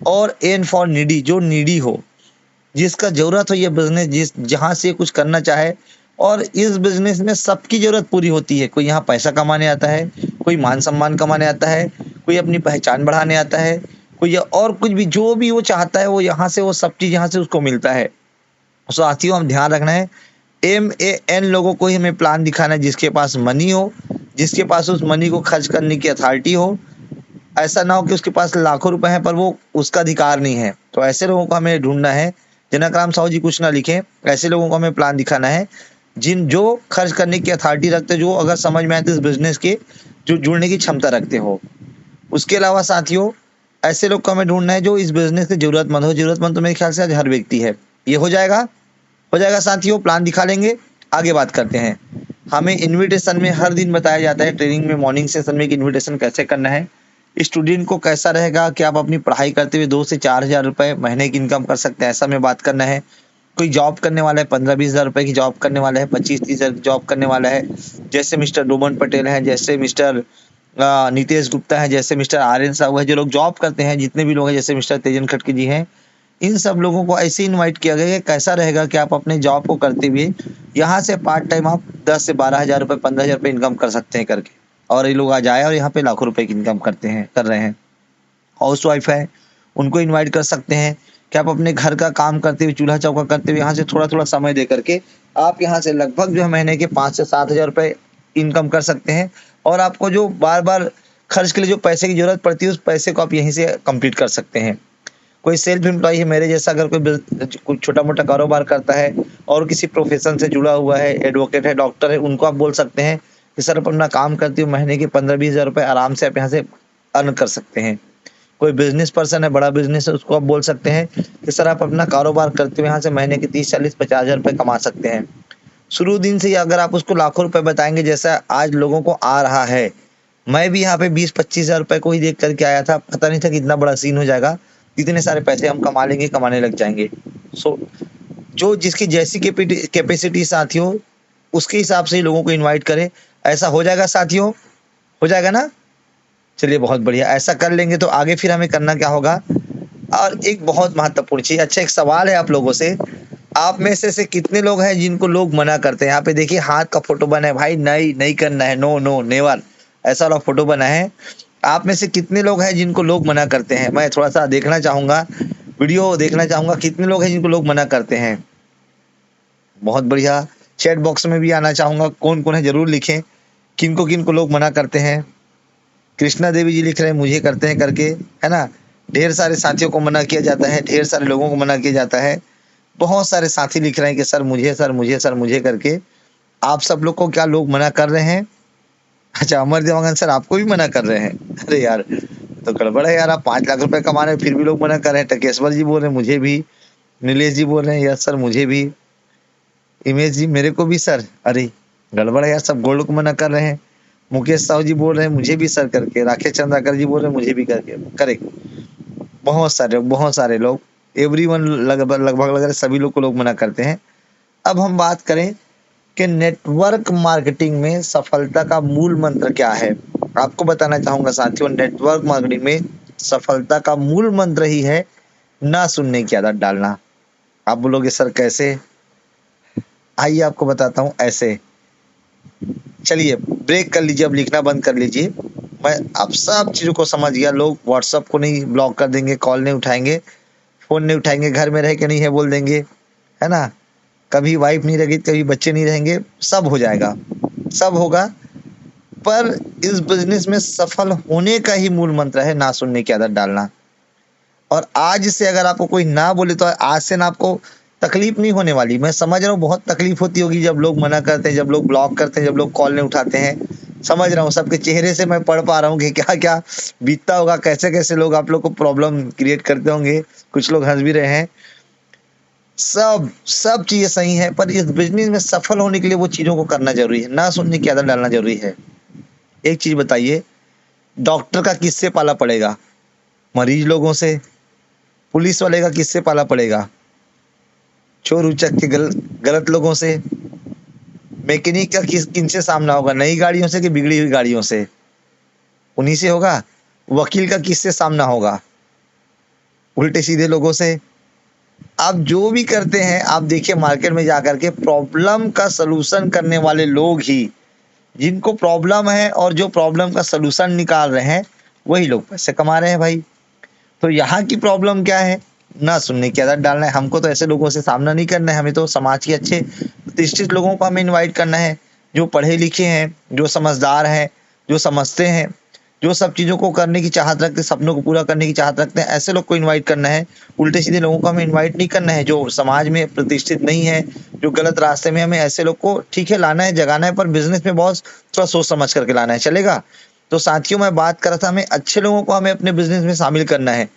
और एन फॉर नीडी, जो नीडी हो, जिसका जरूरत हो ये बिजनेस, जहां से कुछ करना चाहे, और इस बिजनेस में सबकी जरूरत पूरी होती है। कोई यहाँ पैसा कमाने आता है, कोई मान सम्मान कमाने आता है, कोई अपनी पहचान बढ़ाने आता है, कोई और कुछ भी, जो भी वो चाहता है वो यहाँ से, वो सब चीज यहाँ से उसको मिलता है। साथियों, हम ध्यान रखना है, MAN लोगों को ही हमें प्लान दिखाना है, जिसके पास मनी हो, जिसके पास उस मनी को खर्च करने की अथॉरिटी हो। ऐसा ना हो कि उसके पास लाखों रुपए हैं पर वो उसका अधिकार नहीं है। तो ऐसे लोगों को हमें ढूंढना है। जनकराम साहू जी कुछ ना लिखें, ऐसे लोगों को हमें प्लान दिखाना है जो खर्च करने की अथॉरिटी रखते, जो अगर समझ में आए तो इस बिजनेस के जो जुड़ने की क्षमता रखते हो। उसके अलावा साथियों, ऐसे लोग को हमें ढूंढना है जो इस बिजनेस के जरूरतमंद हो। जरूरतमंद तो मेरे ख्याल से आज हर व्यक्ति है। ये हो जाएगा साथियों, प्लान दिखा लेंगे। आगे बात करते हैं। हमें इनविटेशन में हर दिन बताया जाता है, ट्रेनिंग में, मॉर्निंग सेशन में, कि इन्विटेशन कैसे करना है। स्टूडेंट को कैसा रहेगा कि आप अपनी पढ़ाई करते हुए 2 से 4 हज़ार रुपए महीने की इनकम कर सकते हैं, ऐसा हमें बात करना है। कोई जॉब करने वाला है, 15-20 हज़ार रुपए की जॉब करने वाला है, 25-30 हज़ार की जॉब करने वाला है, जैसे मिस्टर डोमन पटेल है, जैसे मिस्टर नीतेश गुप्ता है, जैसे मिस्टर आर्यन साहू है, जो लोग जॉब करते हैं, जितने भी लोग हैं, जैसे मिस्टर तेजन खटके जी हैं, इन सब लोगों को ऐसे इनवाइट किया गया है कि कैसा रहेगा कि आप अपने जॉब को करते हुए यहाँ से पार्ट टाइम आप 10 से 12 हज़ार रुपए, 15 हज़ार रुपए इनकम कर सकते हैं करके। और ये लोग आ जाए और यहाँ पे लाखों रुपए की इनकम कर रहे हैं। हाउस वाइफ है, उनको इनवाइट कर सकते हैं कि आप अपने घर का काम करते हुए, चूल्हा चौका करते हुए, यहाँ से थोड़ा थोड़ा समय दे करके आप यहाँ से लगभग जो है महीने के 5 से 7 हज़ार रुपए इनकम कर सकते हैं। और आपको जो बार बार खर्च के लिए जो पैसे की जरूरत पड़ती है, उस पैसे को आप यहीं से कंप्लीट कर सकते हैं। कोई सेल्फ एम्प्लॉय है मेरे जैसा, अगर कोई छोटा मोटा कारोबार करता है और किसी प्रोफेशन से जुड़ा हुआ है, एडवोकेट है, डॉक्टर है, उनको आप बोल सकते हैं कि सर अपना काम करते हुए महीने के 15-20 हज़ार रुपए आराम से आप यहाँ से अर्न कर सकते हैं। कोई बिजनेस पर्सन है, बड़ा बिजनेस है, उसको आप बोल सकते हैं कि सर आप अपना कारोबार करते हुए यहाँ से महीने के 30-40-50 हज़ार रुपए कमा सकते हैं। शुरू दिन से ही अगर आप उसको लाखों रुपए बताएंगे, जैसा आज लोगों को आ रहा है, मैं भी यहाँ पे 20-25 हज़ार रुपए को ही देख करके आया था, पता नहीं था कि इतना बड़ा सीन हो जाएगा, इतने सारे पैसे हम कमा लेंगे, कमाने लग जाएंगे। सो जो जिसकी जैसी कैपेसिटी साथियों, उसके हिसाब से ही लोगों को इनवाइट करें। ऐसा हो जाएगा साथियों? हो जाएगा ना? चलिए बहुत बढ़िया, ऐसा कर लेंगे तो आगे फिर हमें करना क्या होगा? और एक बहुत महत्वपूर्ण चीज़, अच्छा एक सवाल है आप लोगों से, आप में से कितने लोग हैं जिनको लोग मना करते हैं? यहाँ पे देखिए हाथ का फोटो बना है, भाई नहीं नहीं करना है, नो नो नेवर, ऐसा वाला फोटो बना है। आप में से कितने लोग हैं जिनको लोग मना करते हैं? मैं थोड़ा सा देखना चाहूंगा, वीडियो देखना चाहूंगा, कितने लोग हैं जिनको लोग मना करते हैं? बहुत बढ़िया। चैट बॉक्स में भी आना चाहूंगा, कौन कौन है जरूर लिखें, किनको किनको लोग मना करते हैं। कृष्णा देवी जी लिख रहे हैं मुझे करते हैं करके, है ना? ढेर सारे साथियों को मना किया जाता है, ढेर सारे लोगों को मना किया जाता है। बहुत सारे साथी लिख रहे हैं कि सर मुझे, सर मुझे, सर मुझे करके। आप सब लोग को क्या लोग मना कर रहे हैं? अच्छा अमर देवांगन सर आपको भी मना कर रहे हैं? अरे यार तो गड़बड़ है यार, आप 5 लाख रुपए कमा रहे हैं फिर भी लोग मना कर रहे हैं। टकेश्वर जी बोल रहे हैं मुझे भी, नीलेश जी बोल रहे हैं यस सर मुझे भी, इमेज जी मेरे को भी सर। अरे गड़बड़ है यार, सब गोल्ड को मना कर रहे हैं। मुकेश साहू जी बोल रहे हैं मुझे भी सर करके, राकेश चंद्राकर जी बोल रहे हैं मुझे भी करके, करेक्ट। बहुत सारे लोग, एवरीवन लगभग लगभग लग रहे सभी लोग को लोग मना करते हैं। अब हम बात करें कि नेटवर्क मार्केटिंग में सफलता का मूल मंत्र क्या है? आपको बताना चाहूंगा साथियों, नेटवर्क मार्केटिंग में सफलता का मूल मंत्र ही है ना सुनने की आदत डालना। आप बोलोगे सर कैसे? आइए आपको बताता हूँ ऐसे। चलिए ब्रेक कर लीजिए, अब लिखना बंद कर लीजिए। मैं आप सब चीजों को समझ गया, लोग व्हाट्सएप को नहीं ब्लॉक कर देंगे, कॉल नहीं उठाएंगे, फोन नहीं उठाएंगे, घर में रह के नहीं है बोल देंगे, है ना? कभी वाइफ नहीं रहेगी, कभी बच्चे नहीं रहेंगे, सब हो जाएगा, सब होगा। पर इस बिजनेस में सफल होने का ही मूल मंत्र है ना सुनने की आदत डालना। और आज से अगर आपको कोई ना बोले तो आज से ना आपको तकलीफ नहीं होने वाली। मैं समझ रहा हूँ बहुत तकलीफ होती होगी जब लोग मना करते हैं, जब लोग ब्लॉक करते हैं, जब लोग कॉल नहीं उठाते हैं। समझ रहा हूँ, सबके चेहरे से मैं पढ़ पा रहा हूँ कि क्या क्या बीतता होगा, कैसे कैसे लोग आप लोग को प्रॉब्लम क्रिएट करते होंगे। कुछ लोग हंस भी रहे हैं। सब सब चीजें सही है, पर इस बिजनेस में सफल होने के लिए वो चीजों को करना जरूरी है, ना सुनने की आदत डालना जरूरी है। एक चीज बताइए, डॉक्टर का किससे पाला पड़ेगा? मरीज लोगों से। पुलिस वाले का किससे पाला पड़ेगा? चोर उचक के गलत लोगों से। मैकेनिक का किनसे सामना होगा? नई गाड़ियों से कि बिगड़ी हुई गाड़ियों से? उन्हीं से होगा। वकील का किससे सामना होगा? उल्टे सीधे लोगों से। आप जो भी करते हैं, आप देखिए मार्केट में जाकर के प्रॉब्लम का सलूशन करने वाले लोग ही, जिनको प्रॉब्लम है और जो प्रॉब्लम का सलूशन निकाल रहे हैं, वही लोग पैसे कमा रहे हैं भाई। तो यहाँ की प्रॉब्लम क्या है? ना सुनने की आदत डालना है। हमको तो ऐसे लोगों से सामना नहीं करना है, हमें तो समाज के अच्छे प्रतिष्ठित लोगों को हमें इनवाइट करना है, जो पढ़े लिखे हैं, जो समझदार हैं, जो समझते हैं, जो सब चीजों को करने की चाहत रखते हैं, सपनों को पूरा करने की चाहत रखते हैं, ऐसे लोग को इनवाइट करना है। उल्टे सीधे लोगों को हमें इनवाइट नहीं करना है, जो समाज में प्रतिष्ठित नहीं है, जो गलत रास्ते में, हमें ऐसे लोग को ठीक है लाना है, जगाना है, पर बिजनेस में बहुत थोड़ा सोच समझ करके लाना है, चलेगा? तो साथियों मैं बात कर रहा था, हमें अच्छे लोगों को हमें अपने बिजनेस में शामिल करना है।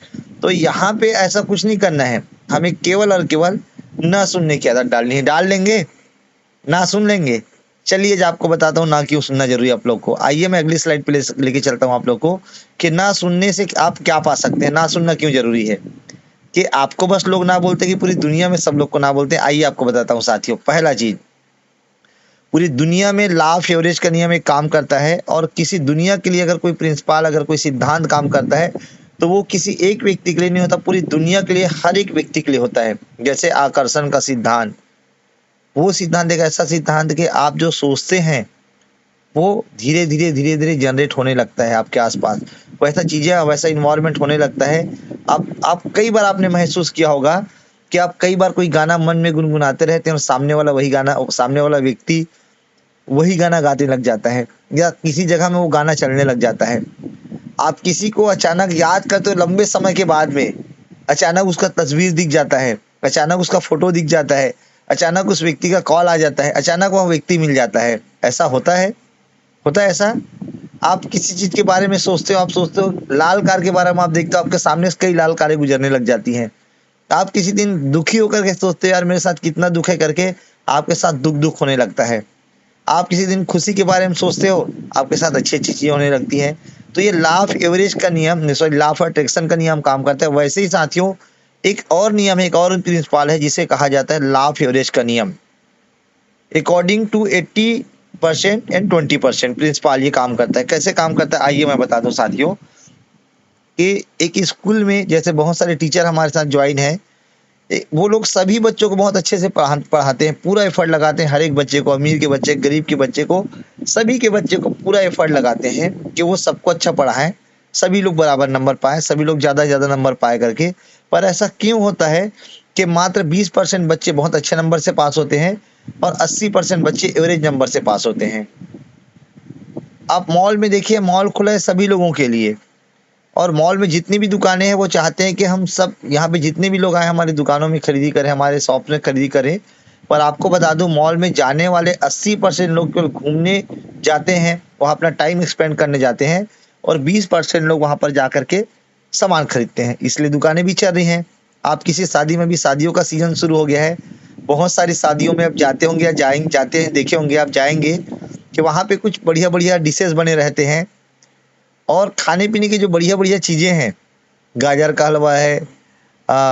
तो यहाँ पे ऐसा कुछ नहीं करना है, हमें केवल और केवल ना सुनने की आदत डालनी है। डाल लेंगे? ना सुन लेंगे? चलिए जो आपको बताता हूँ ना क्यों सुनना जरूरी है आप लोग को। आइए मैं अगली स्लाइड पे लेके चलता हूँ आप लोग को कि ना सुनने से आप क्या पा सकते हैं, ना सुनना क्यों जरूरी है। कि आपको बस लोग ना बोलते कि पूरी दुनिया में सब लोग को ना बोलते हैं। आइए आपको बताता हूँ साथियों। पहला चीज, पूरी दुनिया में लॉ ऑफ एवरेज का नियम एक काम करता है, और किसी दुनिया के लिए अगर कोई प्रिंसिपल, अगर कोई सिद्धांत काम करता है, तो वो किसी एक व्यक्ति के लिए नहीं होता, पूरी दुनिया के लिए, हर एक व्यक्ति के लिए होता है। जैसे आकर्षण का सिद्धांत, वो सिद्धांत एक ऐसा सिद्धांत कि आप जो सोचते हैं वो धीरे धीरे जनरेट होने लगता है आपके आसपास, वैसा चीजें, वैसा इन्वायरमेंट होने लगता है। आप कई बार आपने महसूस किया होगा कि आप कई बार कोई गाना मन में गुनगुनाते रहते हैं और सामने वाला वही गाना, सामने वाला व्यक्ति वही गाना गाने लग जाता है, या किसी जगह में वो गाना चलने लग जाता है। आप किसी को अचानक याद करते हो लंबे समय के बाद में, अचानक उसका तस्वीर दिख जाता है, अचानक उसका फोटो दिख जाता है, अचानक उस व्यक्ति का कॉल आ जाता है, अचानक वह व्यक्ति मिल जाता है। ऐसा होता है? होता है ऐसा? आप किसी चीज के बारे में सोचते हो, आप सोचते हो लाल कार के बारे में, आप देखते हो आपके सामने से कई लाल कारें गुजरने लग जाती हैं। आप किसी दिन दुखी होकर के सोचते हो यार मेरे साथ कितना दुख है करके, आपके साथ दुख होने लगता है। आप किसी दिन खुशी के बारे में सोचते हो, आपके साथ अच्छी अच्छी चीजें होने लगती हैं। तो ये लॉ ऑफ एवरेज का नियम, सॉरी लॉ ऑफ अट्रैक्शन का नियम काम करता है। वैसे ही साथियों एक और नियम है, एक और प्रिंसिपल है जिसे कहा जाता है लॉ ऑफ एवरेज का नियम। अकॉर्डिंग टू 80% एंड 20% प्रिंसिपल ये काम करता है। कैसे काम करता है आइए मैं बता दूं साथियों कि एक स्कूल में जैसे बहुत सारे टीचर हमारे साथ ज्वाइन है, वो लोग सभी बच्चों को बहुत अच्छे से पढ़ाते हैं, पूरा एफर्ट लगाते हैं, हर एक बच्चे को, अमीर के बच्चे, गरीब के बच्चे को, सभी के बच्चे को पूरा एफर्ट लगाते हैं कि वो सबको अच्छा पढ़ाएं, सभी लोग बराबर नंबर पाए, सभी लोग ज़्यादा से ज़्यादा नंबर पाए करके। पर ऐसा क्यों होता है कि मात्र 20% बच्चे बहुत अच्छे नंबर से पास होते हैं और 80% बच्चे एवरेज नंबर से पास होते हैं। आप मॉल में देखिए, मॉल खुला है सभी लोगों के लिए, और मॉल में जितनी भी दुकानें हैं वो चाहते हैं कि हम सब यहाँ पे जितने भी लोग आए हमारी दुकानों में खरीदी करें, हमारे शॉप में खरीदी करें। पर आपको बता दूं मॉल में जाने वाले 80% लोग केवल घूमने जाते हैं, वहाँ अपना टाइम स्पेंड करने जाते हैं, और 20% लोग वहाँ पर जा करके सामान खरीदते हैं, इसलिए दुकानें भी चल रही हैं। आप किसी शादी में भी, शादियों का सीजन शुरू हो गया है, बहुत सारी शादियों में आप जाते होंगे या जाते हैं, देखे होंगे, आप जाएंगे कि वहाँ पे कुछ बढ़िया बढ़िया डिशेज बने रहते हैं, और खाने पीने की जो बढ़िया बढ़िया चीज़ें हैं, गाजर का हलवा है,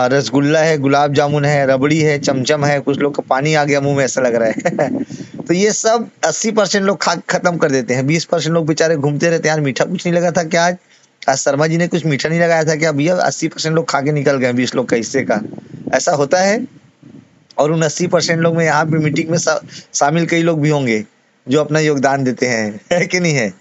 रसगुल्ला है, गुलाब जामुन है, रबड़ी है, चमचम है, कुछ लोग का पानी आ गया मुंह में ऐसा लग रहा है तो ये सब 80% लोग खा खत्म कर देते हैं, 20% लोग बेचारे घूमते रहते हैं, यार मीठा कुछ नहीं लगा था क्या आज, आज शर्मा जी ने कुछ मीठा नहीं लगाया था क्या भैया, 80% लोग खा के निकल गए 20 लोग का हिस्से का, ऐसा होता है। और उन 80% लोग में यहाँ पे मीटिंग में शामिल कई लोग भी होंगे जो अपना योगदान देते हैं, है कि नहीं है?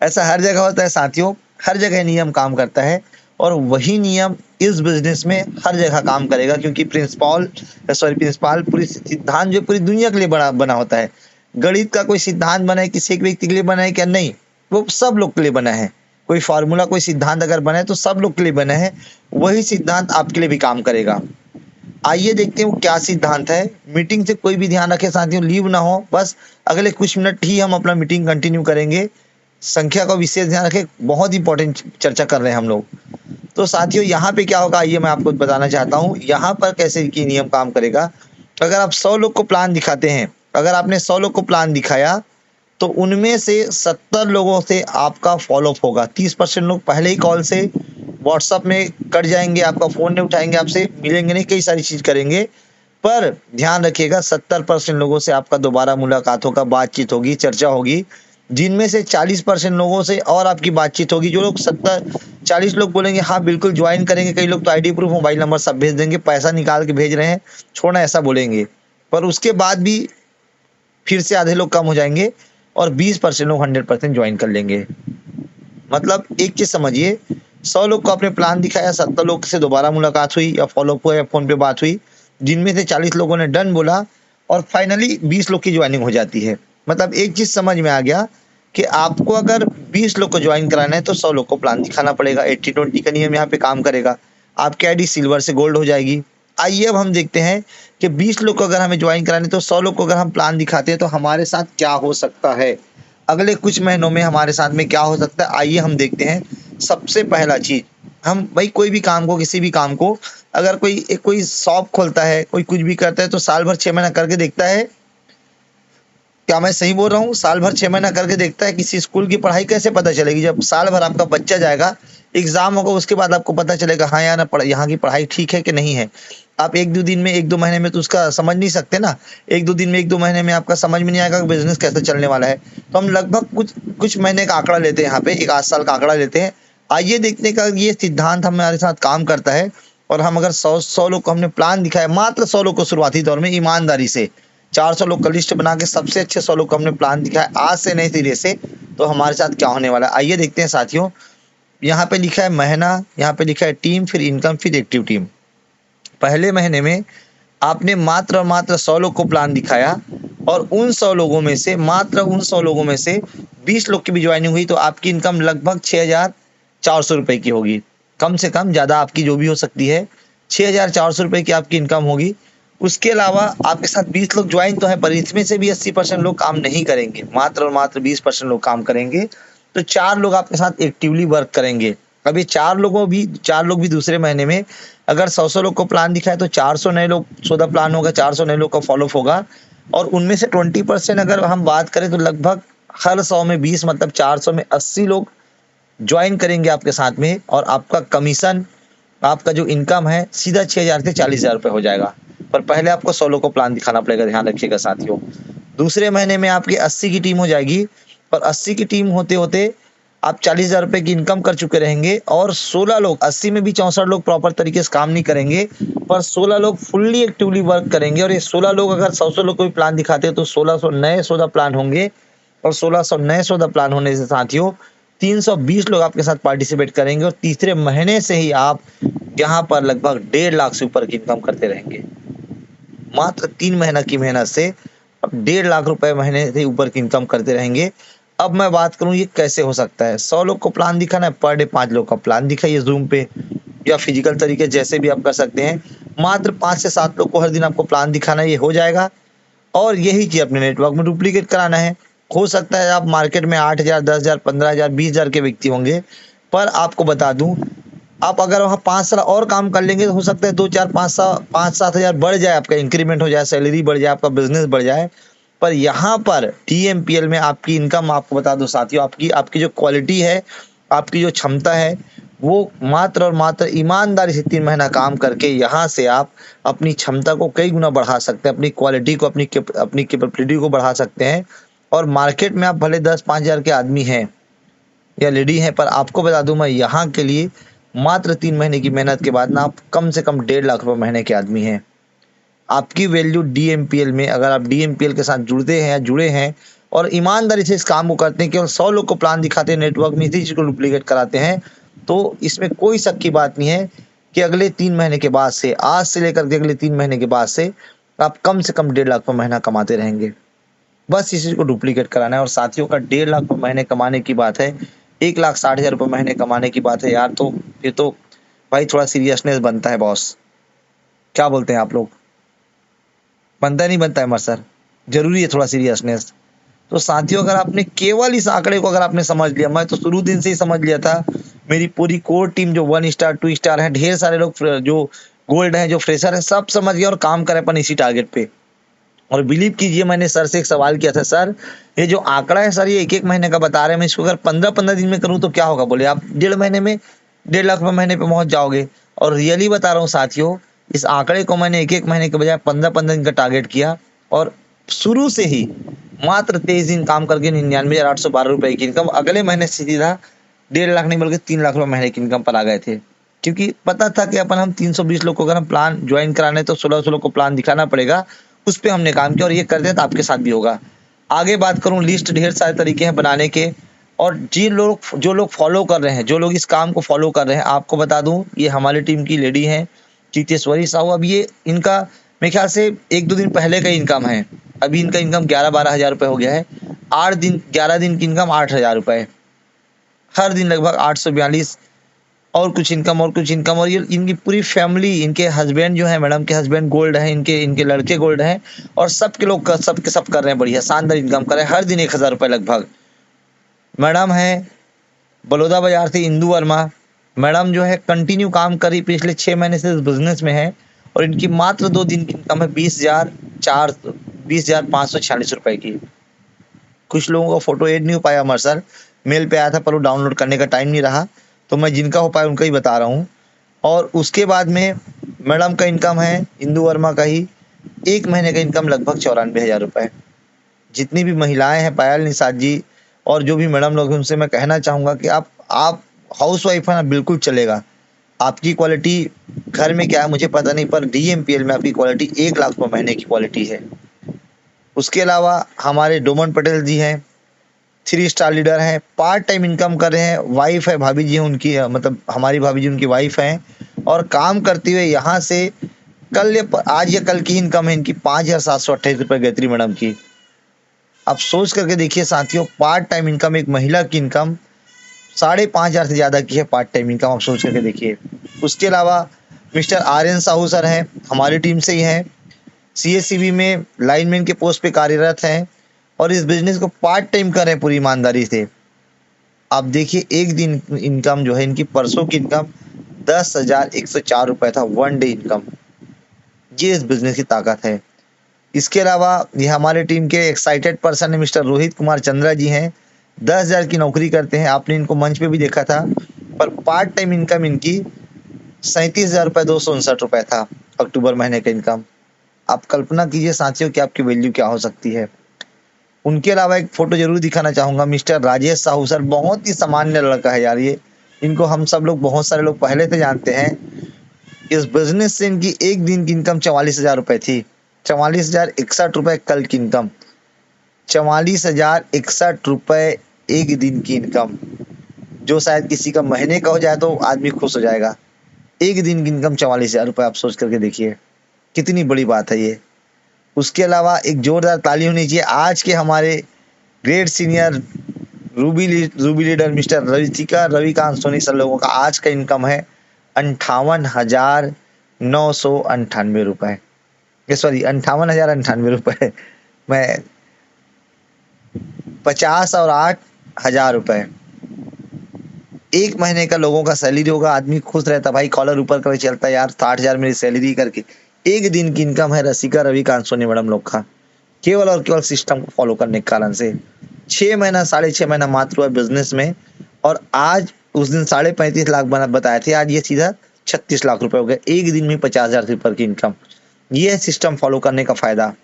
ऐसा हर जगह होता है साथियों, हर जगह नियम काम करता है, और वही नियम इस बिजनेस में हर जगह काम करेगा, क्योंकि प्रिंसिपल पूरी सिद्धांत जो पूरी दुनिया के लिए बना होता है। गणित का कोई सिद्धांत बना है किसी एक व्यक्ति के लिए बना है क्या? नहीं, वो सब लोग के लिए बना है। कोई फार्मूला, कोई सिद्धांत अगर बना है तो सब लोग के लिए बना है, वही सिद्धांत आपके लिए भी काम करेगा। आइए देखते हैं वो क्या सिद्धांत है। मीटिंग से कोई भी ध्यान रखे साथियों, लीव ना हो, बस अगले कुछ मिनट ही हम अपना मीटिंग कंटिन्यू करेंगे। संख्या का विशेष ध्यान रखें, बहुत इंपॉर्टेंट चर्चा कर रहे हैं हम लोग। तो साथियों यहाँ पे क्या होगा आइए मैं आपको बताना चाहता हूँ, यहाँ पर कैसे की नियम काम करेगा। अगर आप 100 लोग को प्लान दिखाते हैं, अगर आपने 100 लोग को प्लान दिखाया तो उनमें से 70 लोगों से आपका फॉलोअप होगा। 30% लोग पहले ही कॉल से, व्हाट्सएप में कट जाएंगे, आपका फोन नहीं उठाएंगे, आपसे मिलेंगे नहीं, कई सारी चीज करेंगे। पर ध्यान रखिएगा 70% लोगों से आपका दोबारा मुलाकात होगा, बातचीत होगी, चर्चा होगी, जिनमें से 40% लोगों से और आपकी बातचीत होगी। जो लोग 40 लोग बोलेंगे हाँ बिल्कुल ज्वाइन करेंगे, कई लोग तो आईडी प्रूफ, मोबाइल नंबर सब भेज देंगे, पैसा निकाल के भेज रहे हैं, छोड़ना ऐसा बोलेंगे। पर उसके बाद भी फिर से आधे लोग कम हो जाएंगे और 20% लोग 100% ज्वाइन कर लेंगे। मतलब एक चीज समझिए, 100 लोग को आपने प्लान दिखाया, 70 लोग से दोबारा मुलाकात हुई या फॉलोअप हुआ या फोन पे बात हुई, जिनमें से 40 लोगों ने डन बोला, और फाइनली 20 लोग की ज्वाइनिंग हो जाती है। मतलब एक चीज समझ में आ गया कि आपको अगर 20 लोग को ज्वाइन कराना है तो 100 लोग को प्लान दिखाना पड़ेगा। 80-20 का नियम यहाँ पे काम करेगा, आपकी आईडी सिल्वर से गोल्ड हो जाएगी। आइए अब हम देखते हैं कि 20 लोग को अगर हमें ज्वाइन कराने तो 100 लोग को अगर हम प्लान दिखाते हैं तो हमारे साथ क्या हो सकता है, अगले कुछ महीनों में हमारे साथ में क्या हो सकता है। आइए हम देखते हैं। सबसे पहला चीज, हम भाई कोई भी काम को, किसी भी काम को, अगर कोई शॉप खोलता है, कोई कुछ भी करता है तो साल भर 6 महीना करके देखता है। क्या मैं सही बोल रहा हूँ? साल भर 6 महीना करके देखता है। किसी स्कूल की पढ़ाई कैसे पता चलेगी? जब साल भर आपका बच्चा जाएगा, एग्जाम होगा, उसके बाद आपको पता चलेगा हाँ यार यहाँ की पढ़ाई ठीक है कि नहीं है। आप 1-2 दिन में, 1-2 महीने में तो उसका समझ नहीं सकते ना। 1-2 दिन में, 1-2 महीने में आपका समझ में नहीं आएगा कि बिजनेस कैसे चलने वाला है। तो हम लगभग कुछ महीने का आंकड़ा लेते हैं, यहाँ पे एक 8 साल का आंकड़ा लेते हैं। आइए देखने का ये सिद्धांत हमारे साथ काम करता है। और हम अगर 100 लोग को हमने प्लान दिखाया, मात्र 100 लोग को शुरुआती दौर में ईमानदारी से 400 लोग का लिस्ट बना के सबसे अच्छे 100 लोग को हमने प्लान दिखाया आज से नए सिरे से, तो हमारे साथ क्या होने वाला है आइए देखते हैं साथियों। यहाँ पे लिखा है महीना, यहाँ पे लिखा है टीम, फिर इनकम, फिर एक्टिव टीम। पहले महीने में आपने मात्र और मात्र 100 लोग को प्लान दिखाया, और उन 100 लोगों में से, मात्र उन 100 लोगों में से 20 लोग की भी ज्वाइनिंग हुई, तो आपकी इनकम लगभग 6,400 रुपए की होगी। कम से कम, ज़्यादा आपकी जो भी हो सकती है, 6,400 रुपए की आपकी इनकम होगी। उसके अलावा आपके साथ 20 लोग ज्वाइन तो है, पर इसमें से भी 80% लोग काम नहीं करेंगे, मात्र और मात्र 20% लोग काम करेंगे। तो 4 लोग आपके साथ एक्टिवली वर्क करेंगे। अब ये 4 लोग भी दूसरे महीने में, अगर 100 लोग को प्लान दिखाए तो 400 नए लोग 14 प्लान होगा, 400 नए लोग का फॉलोअप होगा। और उनमें से 20% अगर हम बात करें तो लगभग हर 100 में 20, मतलब 400 में 80 लोग ज्वाइन करेंगे आपके साथ में। और आपका कमीशन आपका जो इनकम है सीधा 6,000 से 40,000 रुपये हो जाएगा। पर पहले आपको 100 लोग को प्लान दिखाना पड़ेगा, ध्यान रखिएगा साथियों। दूसरे महीने में आपकी 80 की टीम हो जाएगी, पर 80 की टीम होते होते आप 40,000 रुपये की इनकम कर चुके रहेंगे और 16 लोग, 80 में भी 64 लोग प्रॉपर तरीके से काम नहीं करेंगे, पर 16 लोग फुल्ली एक्टिवली वर्क करेंगे। और ये 16 लोग अगर 100 लोग को भी प्लान दिखाते हैं तो 1600 नए सौदा प्लान होंगे, और 1600 नए सौदा प्लान होने से साथियों 320 लोग आपके साथ पार्टिसिपेट करेंगे, और तीसरे महीने से ही आप यहाँ पर लगभग 1.5 लाख से ऊपर की इनकम करते रहेंगे। मात्र 3 महीना की मेहनत से अब 1.5 लाख रुपए महीने से ऊपर की इनकम करते रहेंगे। अब मैं बात करूं ये कैसे हो सकता है। 100 लोग को प्लान दिखाना है, पर डे 5 लोग का प्लान दिखाइए जूम पे या फिजिकल तरीके जैसे भी आप कर सकते हैं। मात्र 5 से 7 लोग को हर दिन आपको प्लान दिखाना है, ये हो जाएगा। और यही चीज अपने नेटवर्क में डुप्लीकेट कराना है। हो सकता है आप मार्केट में 8,000, 10,000, 15,000, 20,000 के व्यक्ति होंगे, पर आपको बता दूं आप अगर वहाँ 5 साल और काम कर लेंगे तो हो सकता है 2, 4, 5, 7 हज़ार बढ़ जाए, आपका इंक्रीमेंट हो जाए, सैलरी बढ़ जाए, आपका बिजनेस बढ़ जाए। पर यहाँ पर डीएमपीएल में आपकी इनकम, आपको बता दो साथियों, आपकी आपकी जो क्वालिटी है, आपकी जो क्षमता है, वो मात्र और मात्र ईमानदारी से 3 महीना काम करके यहाँ से आप अपनी क्षमता को कई गुना बढ़ा सकते हैं, अपनी क्वालिटी को, अपनी कैपेबिलिटी को बढ़ा सकते हैं। और मार्केट में आप भले 10-5 हज़ार के आदमी हैं या लेडी हैं, पर आपको बता दूं मैं यहाँ के लिए मात्र 3 महीने की मेहनत के बाद ना आप कम से कम 1.5 लाख रुपए महीने के आदमी हैं। आपकी वैल्यू डीएमपीएल में, अगर आप डीएमपीएल के साथ जुड़ते हैं या जुड़े हैं और ईमानदारी से इस काम को करते हैं, केवल 100 लोग को प्लान दिखाते हैं, नेटवर्क में इसी चीज को डुप्लीकेट कराते हैं, तो इसमें कोई शक की बात नहीं है कि अगले 3 महीने के बाद से, आज से लेकर के अगले 3 महीने के बाद से आप कम से कम 1.5 लाख रुपए महीना कमाते रहेंगे। बस इसी को डुप्लीकेट कराना है। और साथियों का 1.5 लाख रुपए महीने कमाने की बात है, 1,60,000 रुपए महीने कमाने की बात है यार, तो फिर तो भाई थोड़ा सीरियसनेस बनता है बॉस। क्या बोलते हैं आप लोग? बनता नहीं बनता है मर सर? जरूरी है थोड़ा सीरियसनेस। तो साथियों अगर आपने केवल इस आंकड़े को अगर आपने समझ लिया, मैं तो शुरू दिन से ही समझ लिया था, मेरी पूरी कोर टीम जो 1 स्टार 2 स्टार है, ढेर सारे लोग जो गोल्ड है, जो फ्रेशर है, सब समझ गया और काम करे अपन इसी टारगेट पे। और बिलीव कीजिए मैंने सर से एक सवाल किया था, सर ये जो आंकड़ा है सर, ये 1-1 महीने का बता रहे हैं, मैं इसको अगर 15-15 दिन में करूं तो क्या होगा? बोले आप 1.5 महीने में 1.5 लाख रुपए महीने पे पहुंच जाओगे। और रियली बता रहा हूँ साथियों, इस आंकड़े को मैंने 1-1 महीने के बजाय 15-15 दिन का टारगेट किया, और शुरू से ही मात्र 23 दिन काम करके 99,812 रुपए की इनकम, अगले महीने से सीधा 1.5 लाख नहीं बल्कि 3 लाख रुपए महीने की इनकम पर आ गए थे। क्योंकि पता था कि अपन हम 320 लोग को अगर हम प्लान ज्वाइन कराने तो 1600 लोग को प्लान दिखाना पड़ेगा, उस पे हमने काम किया और ये करते हैं तो आपके साथ भी होगा। आगे बात करूं, लिस्ट ढेर सारे तरीके हैं बनाने के, और जो लोग फॉलो कर रहे हैं, जो लोग इस काम को फॉलो कर रहे हैं, आपको बता दूं ये हमारी टीम की लेडी हैं चीतेश्वरी साहू। अब ये इनका मेरे ख्याल से 1-2 दिन पहले का इनकम है, अभी इनका इनकम 11-12 हज़ार रुपये हो गया है। 11 दिन की इनकम 8,000 रुपये, हर दिन लगभग 842 और कुछ इनकम और कुछ इनकम। और ये इनकी पूरी फैमिली, इनके हस्बैंड जो है, मैडम के हस्बैंड गोल्ड है, इनके लड़के गोल्ड हैं, और सबके लोग सब कर रहे हैं, बढ़िया शानदार इनकम कर रहे हैं, हर दिन 1,000 रुपये लगभग। मैडम है बलौदा बाजार से इंदू वर्मा, मैडम जो है कंटिन्यू काम करी पिछले 6 महीने से इस बिजनेस में है, और इनकी मात्र 2 दिन की इनकम है 20,546 रुपए की। कुछ लोगों का फोटो ऐड नहीं हो पाया अमर सर, मेल पे आया था पर वो डाउनलोड करने का टाइम नहीं रहा, तो मैं जिनका हो पाया उनका ही बता रहा हूँ। और उसके बाद में मैडम का इनकम है, इंदू वर्मा का ही 1 महीने का इनकम लगभग 94,000 रुपये। जितनी भी महिलाएं हैं, पायल निषाद जी और जो भी मैडम लोग हैं, उनसे मैं कहना चाहूँगा कि आप हाउस वाइफ है ना, बिल्कुल चलेगा। आपकी क्वालिटी घर में क्या है मुझे पता नहीं, पर डीएमपीएल में आपकी क्वालिटी 1 लाख रुपये महीने की क्वालिटी है। उसके अलावा हमारे डोमन पटेल जी हैं, 3 स्टार लीडर हैं, पार्ट टाइम इनकम कर रहे हैं, वाइफ है, भाभी जी हैं उनकी, मतलब हमारी भाभी जी उनकी वाइफ हैं, और काम करते हुए यहाँ से आज या कल की इनकम है इनकी 5,728 रुपये गायत्री मैडम की। आप सोच करके देखिए साथियों, पार्ट टाइम इनकम, एक महिला की इनकम 5,500 से ज़्यादा की है पार्ट टाइम इनकम, आप सोच करके देखिए। उसके अलावा मिस्टर आर्यन साहू सर हैं, हमारी टीम से ही हैं, सीएससीबी में लाइनमैन के पोस्ट पे कार्यरत हैं, और इस बिजनेस को पार्ट टाइम कर रहे हैं पूरी ईमानदारी से। आप देखिए एक दिन इनकम जो है इनकी, परसों की इनकम 10,104 रुपये था, 1 डे इनकम। ये इस बिजनेस की ताकत है। इसके अलावा ये हमारे टीम के एक्साइटेड पर्सन है, मिस्टर रोहित कुमार चंद्रा जी हैं, 10,000 की नौकरी करते हैं, आपने इनको मंच पे भी देखा था, पर पार्ट टाइम इनकम इनकी ₹37,259 था अक्टूबर महीने का इनकम। आप कल्पना कीजिए साथियों कि आपकी वैल्यू क्या हो सकती है। उनके अलावा एक फोटो जरूर दिखाना चाहूंगा, मिस्टर राजेश साहू सर, बहुत ही सामान्य लड़का है यार ये। इनको हम सब लोग, बहुत सारे लोग पहले से जानते हैं। इस बिजनेस से इनकी एक दिन की इनकम 44,000 रुपए थी। 44,061 रुपए कल की इनकम। 44,061 रुपए एक दिन की इनकम, जो शायद किसी का महीने का हो जाए तो आदमी खुश हो जाएगा। एक दिन की इनकम 44,000 रुपए, आप सोच करके देखिए कितनी बड़ी बात है ये। उसके अलावा एक जोरदार ताली होनी चाहिए आज के हमारे ग्रेट सीनियर रूबी leader mister Ravikant Soni sir लोगों का। आज का इनकम है 58,998 रुपए। सॉरी, 58,098 रुपए। मैं 50 और 8,000 रुपए एक महीने का लोगों का सैलरी होगा। आदमी खुश रहता, भाई कॉलर ऊपर करके चलता है यार, 60,000 मेरी सैलरी करके। एक दिन की इनकम है रसिका रविकांत सोनी मैडम लोग का, केवल और केवल सिस्टम को फॉलो करने के कारण से। 6 महीना, 6.5 महीना मात्र हुआ बिजनेस में, और आज उस दिन 35.5 लाख बताए थे, आज ये सीधा 36 लाख रुपए हो गए। एक दिन में 50,000 से ऊपर की इनकम। ये है सिस्टम फॉलो करने का फायदा।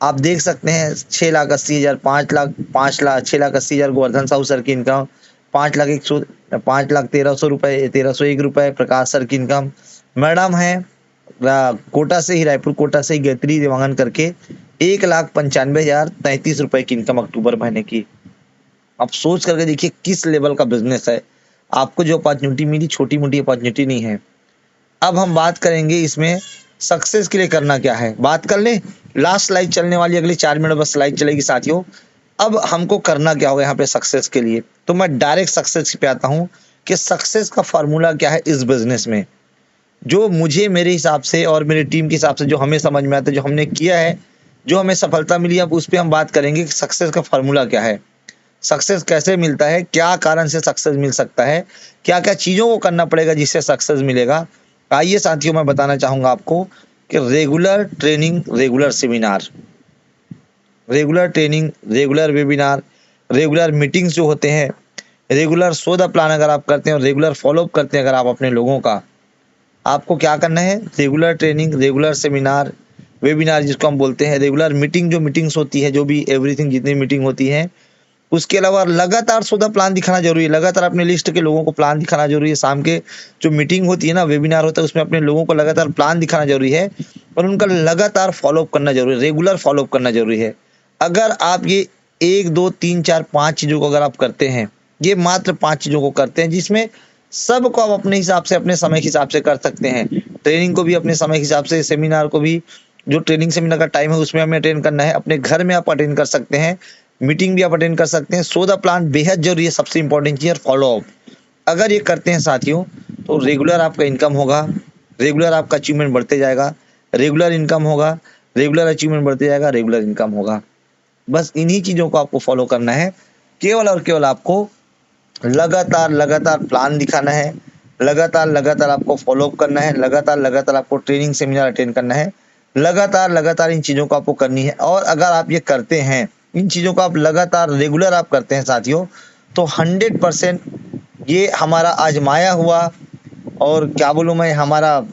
आप देख सकते हैं 6,80,000, 5 लाख 6,80,000 गोवर्धन साहू सर की इनकम, 5,13,100 रुपए, 1,301 रुपए प्रकाश सर की इनकम। मैडम है कोटा से ही, रायपुर कोटा से ही गायत्री देवांगन करके, 1,95,033 रुपए की इनकम अक्टूबर महीने की। आप सोच करके देखिए किस लेवल का बिजनेस है। आपको जो अपॉर्चुनिटी मिली, छोटी मोटी अपॉर्चुनिटी नहीं है। अब हम बात करेंगे इसमें सक्सेस के लिए करना क्या है। बात कर ले, लास्ट स्लाइड चलने वाली, अगली 4 मिनट बस स्लाइड चलेगी साथियों। अब हमको करना क्या होगा यहाँ पे सक्सेस के लिए, तो मैं डायरेक्ट सक्सेस पे आता हूँ कि सक्सेस का फार्मूला क्या है इस बिजनेस में। जो मुझे, मेरे हिसाब से और मेरी टीम के हिसाब से जो हमें समझ में आता है, जो हमने किया है, जो हमें सफलता मिली, अब उस पर हम बात करेंगे कि सक्सेस का फार्मूला क्या है, सक्सेस कैसे मिलता है, क्या कारण से सक्सेस मिल सकता है, क्या क्या चीज़ों को करना पड़ेगा जिससे सक्सेस मिलेगा। आइए साथियों, मैं बताना चाहूँगा आपको कि regular training, regular seminar, regular training, regular webinar, regular meetings जो होते हैं, रेगुलर शो द प्लान अगर आप करते हैं और रेगुलर फॉलोअप करते हैं अगर आप अपने लोगों का, आपको क्या करना है, regular training, regular seminar, webinar जिसको हम बोलते हैं, रेगुलर मीटिंग, जो मीटिंग्स होती है, जो भी एवरीथिंग जितनी मीटिंग होती है, उसके अलावा लगातार सोदा प्लान दिखाना जरूरी है। लगातार अपने लिस्ट के लोगों को प्लान दिखाना जरूरी है। शाम के जो मीटिंग होती है ना, वेबिनार होता है, उसमें अपने लोगों को लगातार प्लान दिखाना जरूरी है और उनका लगातार फॉलोअप करना जरूरी है, रेगुलर फॉलोअप करना जरूरी है। अगर आप ये 1, 2, 3, 4, 5 चीज़ों को अगर आप करते हैं, ये मात्र 5 चीज़ों को करते हैं, जिसमें सबको आप अपने हिसाब से, अपने समय के हिसाब से कर सकते हैं। ट्रेनिंग को भी अपने समय के हिसाब से, सेमिनार को भी, जो ट्रेनिंग सेमिनार का टाइम है उसमें हमें अटेंड करना है। अपने घर में आप अटेंड कर सकते हैं, मीटिंग भी आप अटेंड कर सकते हैं। सो द प्लान बेहद जरूरी है, सबसे इंपॉर्टेंट चीज, और फॉलो अप अगर ये करते हैं साथियों, तो रेगुलर आपका इनकम होगा, रेगुलर आपका अचीवमेंट बढ़ते जाएगा, रेगुलर इनकम होगा, रेगुलर अचीवमेंट बढ़ते जाएगा, रेगुलर इनकम होगा। बस इन्हीं चीजों को आपको फॉलो करना है। केवल और केवल आपको लगातार लगातार प्लान दिखाना है, लगातार लगातार आपको फॉलोअप करना है, लगातार लगातार आपको ट्रेनिंग सेमिनार अटेंड करना है, लगातार लगातार इन चीज़ों को आपको करनी है। और अगर आप ये करते हैं, इन चीज़ों को आप लगातार रेगुलर आप करते हैं साथियों, तो 100% ये हमारा आजमाया हुआ, और क्या बोलूँ मैं, हमारा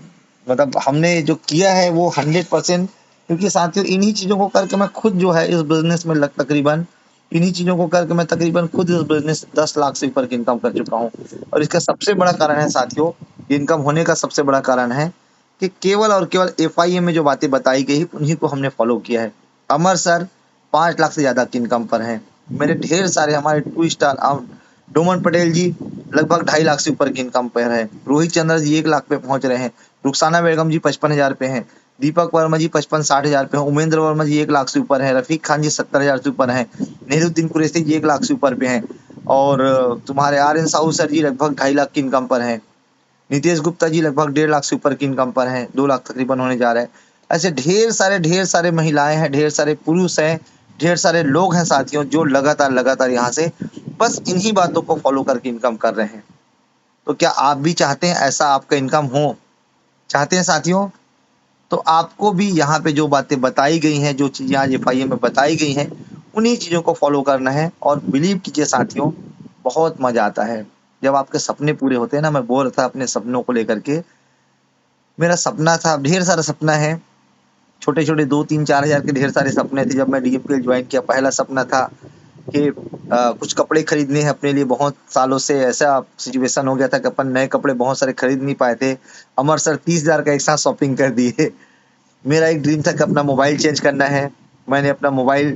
मतलब हमने जो किया है वो 100%। क्योंकि साथियों इन्हीं चीज़ों को करके मैं खुद जो है इस बिजनेस में तकरीबन, इन्हीं चीज़ों को करके मैं तकरीबन खुद इस बिजनेस 10 लाख से ऊपर की इनकम कर चुका हूँ। और इसका सबसे बड़ा कारण है साथियों, इनकम होने का सबसे बड़ा कारण है कि केवल और केवल FIM में जो बातें बताई गई उन्हीं को हमने फॉलो किया है। अमर सर 5 लाख से ज़्यादा की इनकम पर हैं। मेरे ढेर सारे हमारे 2 स्टार डोमन पटेल जी लगभग 2.5 लाख से ऊपर की इनकम पर है। रोहित चंद्र जी 1 लाख पे पहुंच रहे हैं। रुखसाना बेगम जी 55,000 पे हैं। दीपक वर्मा जी 55-60,000 पे हैं। उमेंद्र वर्मा जी 1 लाख से ऊपर है। रफीक खान जी 70,000 से ऊपर हैं। नेहरूद्दीन कुरैशी जी 1 लाख से ऊपर पे हैं। और तुम्हारे RN साहू सर जी लगभग 2.5 लाख की इनकम पर हैं। नितेश गुप्ता जी लगभग 1.5 लाख से ऊपर की इनकम पर हैं। 2 लाख तकरीबन होने जा रहा है। ऐसे ढेर सारे महिलाएं हैं, ढेर सारे पुरुष हैं, ढेर सारे लोग हैं साथियों, जो लगातार यहाँ से बस इन्हीं बातों को फॉलो करके इनकम कर रहे हैं। तो क्या आप भी चाहते हैं ऐसा आपका इनकम हो? चाहते हैं साथियों? तो आपको भी यहाँ पे जो बातें बताई गई हैं, जो चीज़ें आज FIM में बताई गई हैं, उन्हीं चीज़ों को फॉलो करना है। और बिलीव कीजिए साथियों, बहुत मजा आता है, जब आपके सपने पूरे होते हैं ना, मैं बोल रहा था अपने सपनों को लेकर के। मेरा सपना था, ढेर सारा सपना है, छोटे-छोटे 2-3-4 हज़ार के ढेर सारे सपने थे जब मैं डीएमपीएल ज्वाइन किया। पहला सपना था कि कुछ कपड़े खरीदने हैं अपने लिए। बहुत सालों से ऐसा सिचुएशन हो गया था कि अपन नए कपड़े बहुत सारे खरीद नहीं पाए थे। अमर सर 30,000 का एक साथ शॉपिंग कर दिए। मेरा एक ड्रीम था कि अपना मोबाइल चेंज करना है। मैंने अपना मोबाइल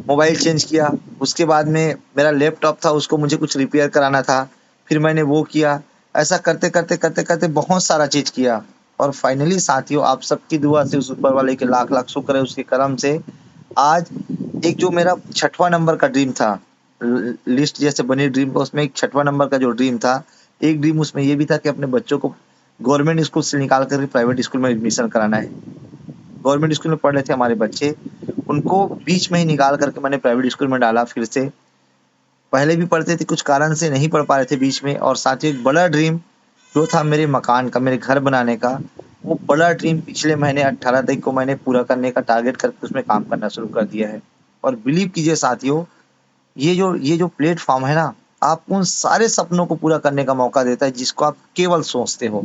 मोबाइल चेंज किया। उसके बाद में मेरा लैपटॉप था, उसको मुझे कुछ रिपेयर कराना था, फिर मैंने वो किया। ऐसा करते-करते बहुत सारा चीज़ किया और फाइनली साथियों, आप सबकी दुआ से, उस ऊपर वाले के लाख-लाख शुक्र है, उसके करम से आज एक जो मेरा 6वां नंबर का ड्रीम था, लिस्ट जैसे बनी ड्रीम का, उसमें एक 6वां नंबर का जो ड्रीम था, एक ड्रीम उसमें ये भी था कि अपने बच्चों को गवर्नमेंट स्कूल से निकाल कर प्राइवेट स्कूल में एडमिशन कराना है। गवर्नमेंट स्कूल में पढ़ रहे थे हमारे बच्चे, उनको बीच में ही निकाल करके मैंने प्राइवेट स्कूल में डाला फिर से। पहले भी पढ़ते थे, कुछ कारण से नहीं पढ़ पा रहे थे बीच में। और साथ ही एक बड़ा ड्रीम जो था मेरे मकान का, मेरे घर बनाने का, वो बड़ा ड्रीम पिछले महीने 18 तारीख को मैंने पूरा करने का टारगेट करके उसमें काम करना शुरू कर दिया है। और बिलीव कीजिए साथियों, ये जो प्लेटफ़ॉर्म है ना, आपको उन सारे सपनों को पूरा करने का मौका देता है जिसको आप केवल सोचते हो।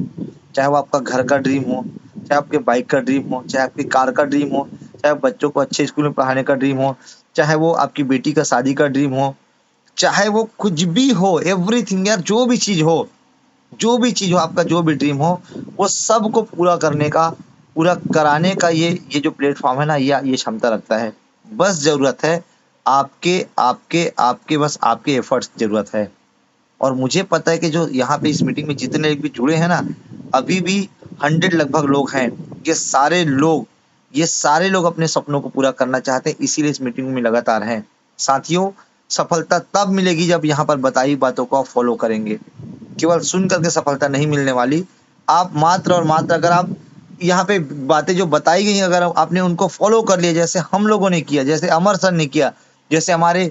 चाहे वो आपका घर का ड्रीम हो, चाहे आपके बाइक का ड्रीम हो, चाहे आपकी कार का ड्रीम हो, चाहे बच्चों को अच्छे स्कूल में पढ़ाने का ड्रीम हो, चाहे वो आपकी बेटी का शादी का ड्रीम हो, चाहे वो कुछ भी हो, एवरीथिंग यार, जो भी चीज़ हो, आपका जो भी ड्रीम हो, वो सबको पूरा करने का, पूरा कराने का ये जो प्लेटफ़ॉर्म है ना, ये क्षमता रखता है। बस ज़रूरत है आपके आपके आपके बस आपके एफ़र्ट्स की ज़रूरत है। और मुझे पता है कि जो यहाँ पे इस मीटिंग में जितने भी जुड़े हैं ना, अभी भी 100 लगभग लोग हैं। ये सारे लोग अपने सपनों को पूरा करना चाहते हैं, इसीलिए इस मीटिंग में लगातार हैं। साथियों, सफलता तब मिलेगी जब यहाँ पर बताई बातों को आप फ़ॉलो करेंगे। केवल सुन कर के सफलता नहीं मिलने वाली। आप मात्र और मात्र अगर आप यहाँ पे बातें जो बताई गई हैं, अगर आपने उनको फ़ॉलो कर लिया, जैसे हम लोगों ने किया, जैसे अमर सर ने किया, जैसे हमारे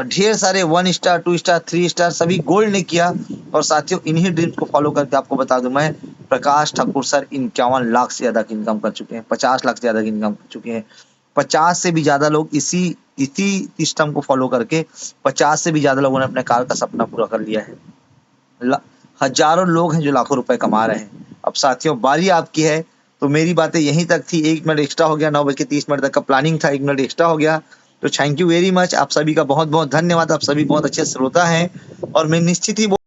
ढेर सारे 1 स्टार, 2 स्टार, 3 स्टार सभी गोल्ड ने किया। और साथियों, इन्हीं ड्रीम्स को फ़ॉलो करके आपको बता दूँ मैं, प्रकाश ठाकुर सर 51 लाख से ज़्यादा की इनकम कर चुके हैं, 50 लाख से ज़्यादा की इनकम कर चुके हैं। 50 से भी ज़्यादा लोग इसी इसी सिस्टम को फ़ॉलो करके 50 से भी ज़्यादा लोगों ने अपने कार का सपना पूरा कर लिया है। हज़ारों लोग हैं जो लाखों रुपए कमा रहे हैं। अब साथियों, बारी आपकी है, तो मेरी बातें यहीं तक थी। 1 मिनट एक्स्ट्रा हो गया, 9:30 तक का प्लानिंग था, 1 मिनट एक्स्ट्रा हो गया। तो थैंक यू वेरी मच। आप सभी का बहुत-बहुत धन्यवाद। आप सभी बहुत अच्छे श्रोता हैं और मैं निश्चित ही